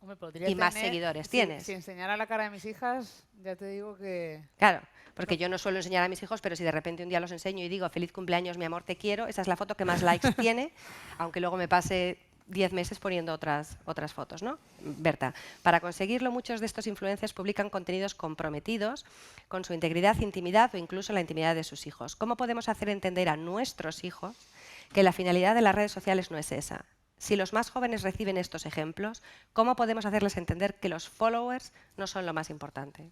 Hombre, y más seguidores tienes. Si enseñara la cara de mis hijas, ya te digo que... Claro, porque yo no suelo enseñar a mis hijos, pero si de repente un día los enseño y digo feliz cumpleaños, mi amor, te quiero, esa es la foto que más likes tiene, aunque luego me pase 10 meses poniendo otras fotos, ¿no? Berta, para conseguirlo muchos de estos influencers publican contenidos comprometidos con su integridad, intimidad o incluso la intimidad de sus hijos. ¿Cómo podemos hacer entender a nuestros hijos que la finalidad de las redes sociales no es esa? Si los más jóvenes reciben estos ejemplos, ¿cómo podemos hacerles entender que los followers no son lo más importante?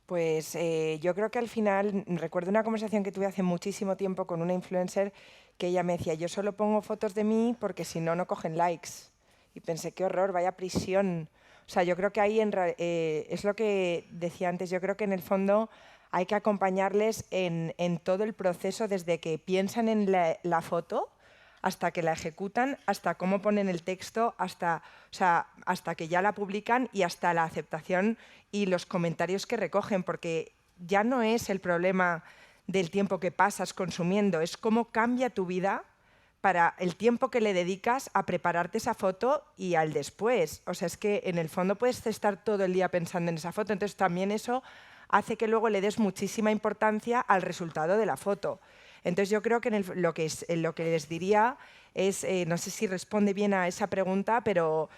Pues yo creo que al final, recuerdo una conversación que tuve hace muchísimo tiempo con una influencer que ella me decía, yo solo pongo fotos de mí porque si no, no cogen likes. Y pensé, qué horror, vaya prisión. O sea, yo creo que ahí es lo que decía antes, yo creo que en el fondo hay que acompañarles en todo el proceso, desde que piensan en la foto, hasta que la ejecutan, hasta cómo ponen el texto, hasta que ya la publican y hasta la aceptación y los comentarios que recogen, porque ya no es el problema del tiempo que pasas consumiendo, es cómo cambia tu vida para el tiempo que le dedicas a prepararte esa foto y al después. O sea, es que en el fondo puedes estar todo el día pensando en esa foto, entonces también eso hace que luego le des muchísima importancia al resultado de la foto. Entonces yo creo que lo que les diría es, no sé si responde bien a esa pregunta, pero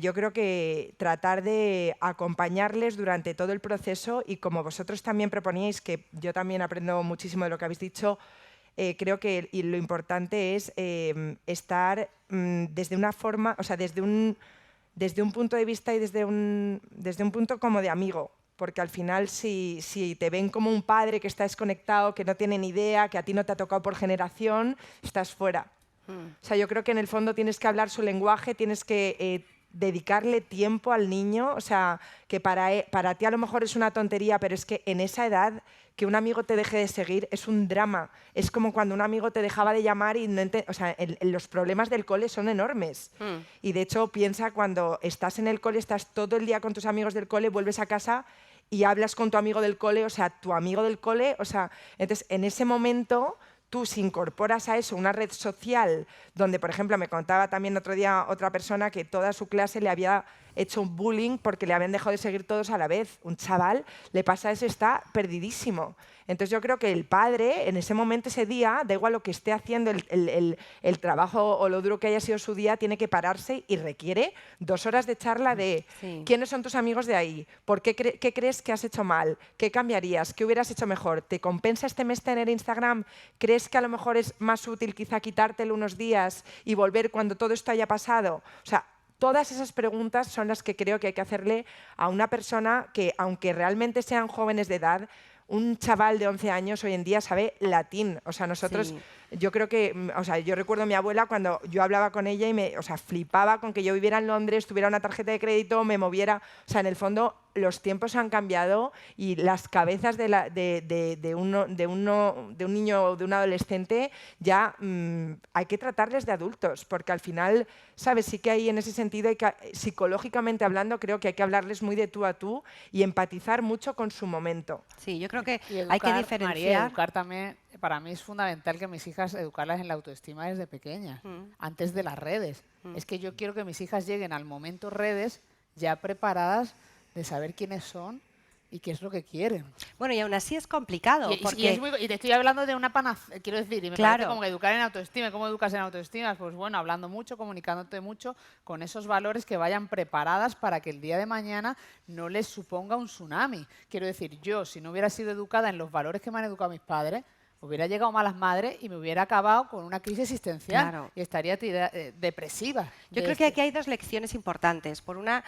yo creo que tratar de acompañarles durante todo el proceso y como vosotros también proponíais, que yo también aprendo muchísimo de lo que habéis dicho, creo que lo importante es estar desde una forma, o sea, desde un punto de vista y desde un punto como de amigo. Porque al final si te ven como un padre que está desconectado, que no tiene ni idea, que a ti no te ha tocado por generación, estás fuera. O sea, yo creo que en el fondo tienes que hablar su lenguaje, tienes que dedicarle tiempo al niño, o sea, que para ti a lo mejor es una tontería, pero es que en esa edad que un amigo te deje de seguir es un drama. Es como cuando un amigo te dejaba de llamar y o sea, los problemas del cole son enormes. Y de hecho, piensa cuando estás en el cole, estás todo el día con tus amigos del cole, vuelves a casa y hablas con tu amigo del cole, o sea, tu amigo del cole, o sea, entonces en ese momento tú si incorporas a eso una red social donde, por ejemplo, me contaba también otro día otra persona que toda su clase le había hecho un bullying porque le habían dejado de seguir todos a la vez. Un chaval le pasa eso, está perdidísimo. Entonces yo creo que el padre, en ese momento, ese día, da igual lo que esté haciendo, el trabajo o lo duro que haya sido su día, tiene que pararse y requiere 2 horas de charla de quiénes son tus amigos de ahí, por qué crees que has hecho mal, qué cambiarías, qué hubieras hecho mejor, ¿te compensa este mes tener Instagram? ¿Crees que a lo mejor es más útil quizá quitártelo unos días y volver cuando todo esto haya pasado? O sea, todas esas preguntas son las que creo que hay que hacerle a una persona que, aunque realmente sean jóvenes de edad, un chaval de 11 años hoy en día sabe latín. O sea, nosotros, yo creo que, o sea, yo recuerdo a mi abuela cuando yo hablaba con ella y o sea, flipaba con que yo viviera en Londres, tuviera una tarjeta de crédito, me moviera. O sea, en el fondo, los tiempos han cambiado y las cabezas de un niño o de un adolescente ya hay que tratarles de adultos, porque al final, ¿sabes? Sí que hay en ese sentido, psicológicamente hablando, creo que hay que hablarles muy de tú a tú y empatizar mucho con su momento. Sí, yo creo que educar, hay que diferenciar. María, educar también, para mí es fundamental que mis hijas educarlas en la autoestima desde pequeñas, antes de las redes. Es que yo quiero que mis hijas lleguen al momento redes ya preparadas de saber quiénes son y qué es lo que quieren. Bueno, y aún así es complicado. Porque Y te estoy hablando de una panacea, quiero decir, y me Claro. parece como que educar en autoestima. ¿Cómo educas en autoestima? Pues bueno, hablando mucho, comunicándote mucho, con esos valores que vayan preparadas para que el día de mañana no les suponga un tsunami. Quiero decir, yo, si no hubiera sido educada en los valores que me han educado mis padres, hubiera llegado malas madres y me hubiera acabado con una crisis existencial. Claro. Y estaría depresiva. yo creo que aquí hay dos lecciones importantes. Por una,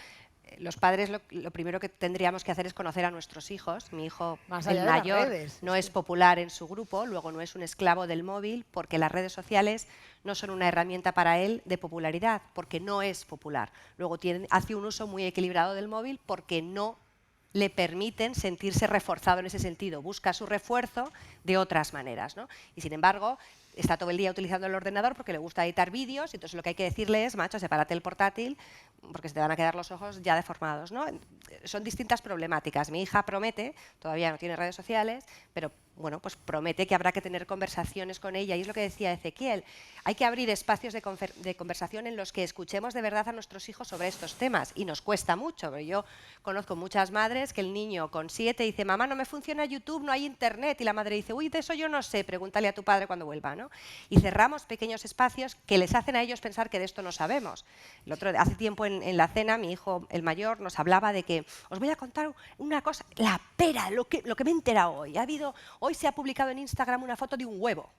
los padres lo primero que tendríamos que hacer es conocer a nuestros hijos. Mi hijo, Más el allá de las mayor, redes, no es es que- popular en su grupo, luego no es un esclavo del móvil, porque las redes sociales no son una herramienta para él de popularidad, porque no es popular. Luego hace un uso muy equilibrado del móvil porque no le permiten sentirse reforzado en ese sentido. Busca su refuerzo de otras maneras, ¿no? Y sin embargo, está todo el día utilizando el ordenador porque le gusta editar vídeos, y entonces lo que hay que decirle es, macho, sepárate el portátil porque se te van a quedar los ojos ya deformados, ¿no? Son distintas problemáticas. Mi hija promete, todavía no tiene redes sociales, pero bueno, pues promete que habrá que tener conversaciones con ella, y es lo que decía Ezequiel, hay que abrir espacios de conversación en los que escuchemos de verdad a nuestros hijos sobre estos temas, y nos cuesta mucho, pero yo conozco muchas madres que el niño con 7 dice, mamá, no me funciona YouTube, no hay internet, y la madre dice, uy, de eso yo no sé, pregúntale a tu padre cuando vuelva, ¿no? Y cerramos pequeños espacios que les hacen a ellos pensar que de esto no sabemos. Hace tiempo en la cena, mi hijo, el mayor, nos hablaba de que, os voy a contar una cosa, la pera, lo que me he enterado hoy. Hoy se ha publicado en Instagram una foto de un huevo.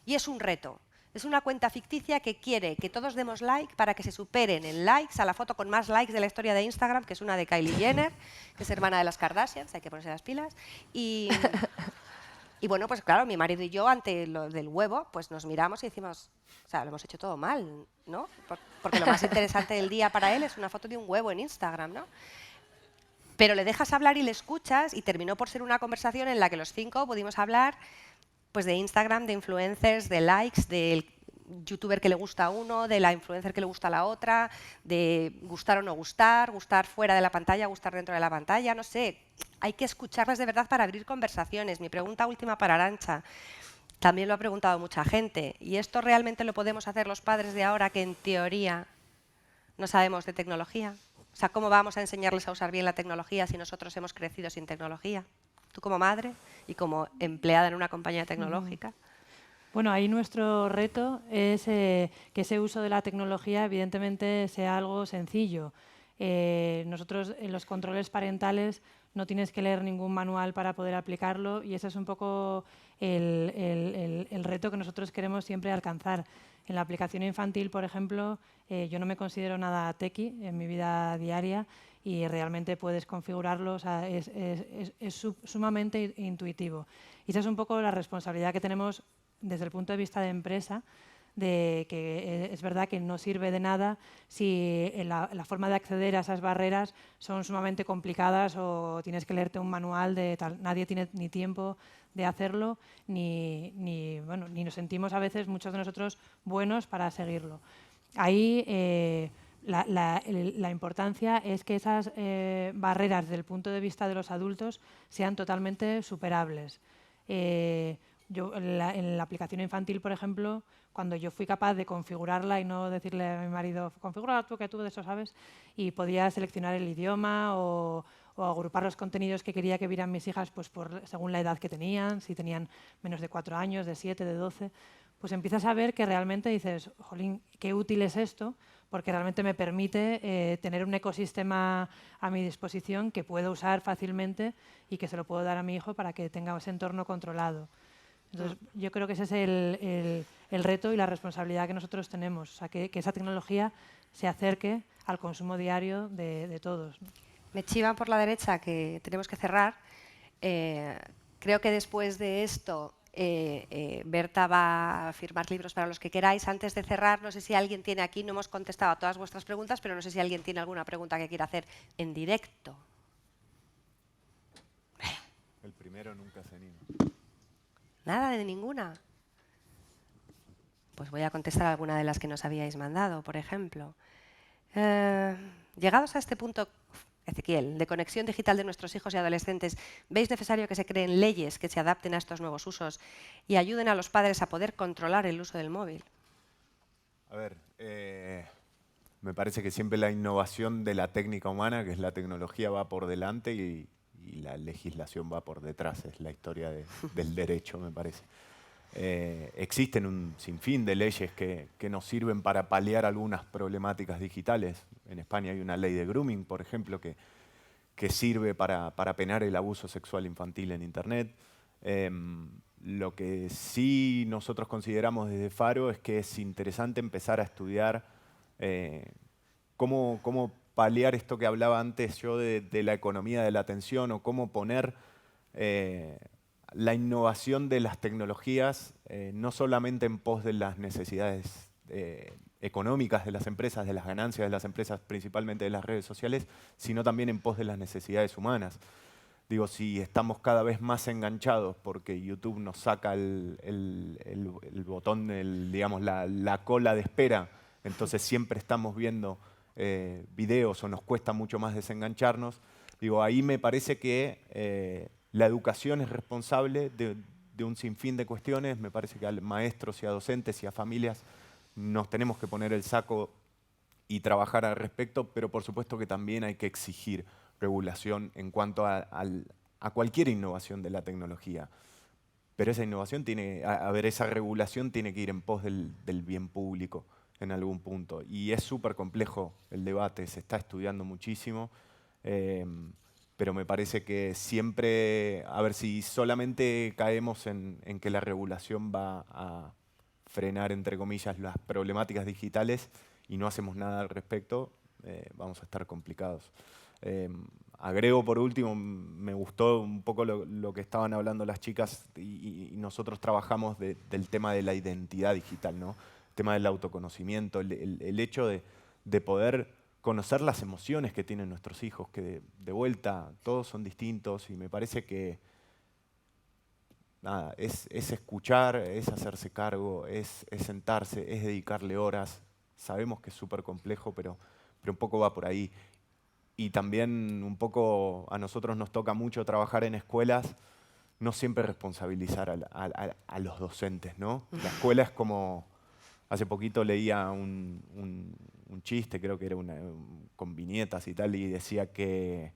Y es un reto. Es una cuenta ficticia que quiere que todos demos like para que se superen en likes a la foto con más likes de la historia de Instagram, que es una de Kylie Jenner, que es hermana de las Kardashians, hay que ponerse las pilas. Y bueno, pues claro, mi marido y yo, ante lo del huevo, pues nos miramos y decimos, o sea, lo hemos hecho todo mal, ¿no? Porque lo más interesante del día para él es una foto de un huevo en Instagram, ¿no? Pero le dejas hablar y le escuchas, y terminó por ser una conversación en la que los 5 pudimos hablar pues de Instagram, de influencers, de likes, del youtuber que le gusta a uno, de la influencer que le gusta a la otra, de gustar o no gustar, gustar fuera de la pantalla, gustar dentro de la pantalla, no sé. Hay que escucharlas de verdad para abrir conversaciones. Mi pregunta última para Arantxa, también lo ha preguntado mucha gente, ¿y esto realmente lo podemos hacer los padres de ahora que en teoría no sabemos de tecnología? O sea, ¿cómo vamos a enseñarles a usar bien la tecnología si nosotros hemos crecido sin tecnología? Tú como madre y como empleada en una compañía tecnológica. Bueno, ahí nuestro reto es que ese uso de la tecnología evidentemente sea algo sencillo. Nosotros en los controles parentales no tienes que leer ningún manual para poder aplicarlo, y ese es un poco el reto que nosotros queremos siempre alcanzar. En la aplicación infantil, por ejemplo, yo no me considero nada tequi en mi vida diaria, y realmente puedes configurarlo, o sea, es sumamente intuitivo. Y esa es un poco la responsabilidad que tenemos desde el punto de vista de empresa, de que es verdad que no sirve de nada si la forma de acceder a esas barreras son sumamente complicadas o tienes que leerte un manual de tal. Nadie tiene ni tiempo de hacerlo, ni nos sentimos a veces, muchos de nosotros, buenos para seguirlo. Ahí la importancia es que esas barreras desde el punto de vista de los adultos sean totalmente superables. Yo en la aplicación infantil, por ejemplo, cuando yo fui capaz de configurarla y no decirle a mi marido, configúrala tú, que tú de eso sabes, y podía seleccionar el idioma o agrupar los contenidos que quería que vieran mis hijas pues según la edad que tenían, si tenían menos de 4 años, de 7, de 12, pues empiezas a ver que realmente dices, jolín, qué útil es esto, porque realmente me permite tener un ecosistema a mi disposición que puedo usar fácilmente y que se lo puedo dar a mi hijo para que tenga ese entorno controlado. Entonces, yo creo que ese es el reto y la responsabilidad que nosotros tenemos, o sea, que esa tecnología se acerque al consumo diario de todos, ¿no? Me chivan por la derecha que tenemos que cerrar. Creo que después de esto Berta va a firmar libros para los que queráis. Antes de cerrar, no sé si alguien tiene aquí, no hemos contestado a todas vuestras preguntas, pero no sé si alguien tiene alguna pregunta que quiera hacer en directo. El primero nunca se anima. Nada de ninguna. Pues voy a contestar alguna de las que nos habíais mandado, por ejemplo. Llegados a este punto, Ezequiel, de conexión digital de nuestros hijos y adolescentes, ¿veis necesario que se creen leyes que se adapten a estos nuevos usos y ayuden a los padres a poder controlar el uso del móvil? A ver, me parece que siempre la innovación de la técnica humana, que es la tecnología, va por delante y y la legislación va por detrás, es la historia del derecho, me parece. Existen un sinfín de leyes que nos sirven para paliar algunas problemáticas digitales. En España hay una ley de grooming, por ejemplo, que sirve para penar el abuso sexual infantil en Internet. Lo que sí nosotros consideramos desde Faro es que es interesante empezar a estudiar cómo paliar esto que hablaba antes yo de la economía de la atención, o cómo poner la innovación de las tecnologías no solamente en pos de las necesidades económicas de las empresas, de las ganancias de las empresas, principalmente de las redes sociales, sino también en pos de las necesidades humanas. Digo, si estamos cada vez más enganchados porque YouTube nos saca el botón, digamos, la cola de espera, entonces siempre estamos viendo videos o nos cuesta mucho más desengancharnos, digo, ahí me parece que la educación es responsable de un sinfín de cuestiones. Me parece que a maestros y a docentes y a familias nos tenemos que poner el saco y trabajar al respecto, pero por supuesto que también hay que exigir regulación en cuanto a cualquier innovación de la tecnología. Pero esa innovación esa regulación tiene que ir en pos del bien público en algún punto. Y es súper complejo el debate, se está estudiando muchísimo. Pero me parece que siempre, a ver, si solamente caemos en que la regulación va a frenar, entre comillas, las problemáticas digitales y no hacemos nada al respecto, vamos a estar complicados. Agrego por último, me gustó un poco lo que estaban hablando las chicas y nosotros trabajamos del tema de la identidad digital, ¿no? El tema del autoconocimiento, el hecho de poder conocer las emociones que tienen nuestros hijos, que de vuelta todos son distintos, y me parece que nada, es escuchar, es hacerse cargo, es sentarse, es dedicarle horas. Sabemos que es súper complejo, pero un poco va por ahí. Y también un poco a nosotros nos toca mucho trabajar en escuelas, no siempre responsabilizar a los docentes, ¿no? La escuela es como... Hace poquito leía un chiste, creo que era con viñetas y tal, y decía que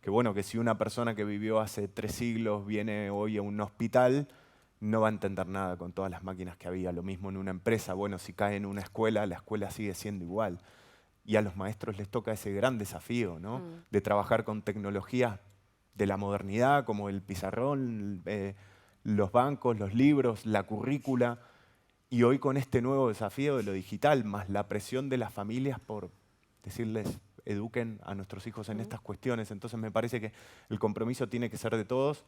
bueno, que si una persona que vivió hace 3 siglos viene hoy a un hospital, no va a entender nada con todas las máquinas que había. Lo mismo en una empresa. Bueno, si cae en una escuela, la escuela sigue siendo igual. Y a los maestros les toca ese gran desafío, ¿no? De trabajar con tecnologías de la modernidad, como el pizarrón, los bancos, los libros, la currícula. Y hoy con este nuevo desafío de lo digital, más la presión de las familias por decirles, eduquen a nuestros hijos en estas cuestiones. Entonces me parece que el compromiso tiene que ser de todos.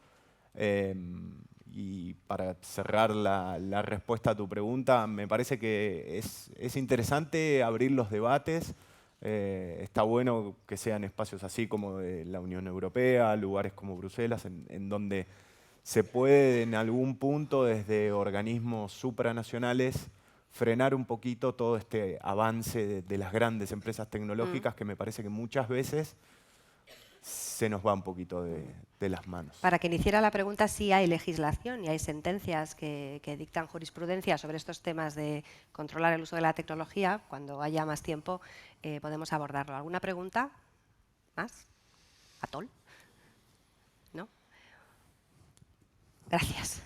Y para cerrar la respuesta a tu pregunta, me parece que es interesante abrir los debates. Está bueno que sean espacios así como de la Unión Europea, lugares como Bruselas, en donde se puede en algún punto desde organismos supranacionales frenar un poquito todo este avance de las grandes empresas tecnológicas que me parece que muchas veces se nos va un poquito de las manos. Para que iniciara la pregunta, sí hay legislación y hay sentencias que dictan jurisprudencia sobre estos temas de controlar el uso de la tecnología. Cuando haya más tiempo podemos abordarlo. ¿Alguna pregunta más? ¿Atol? ¿No? Gracias.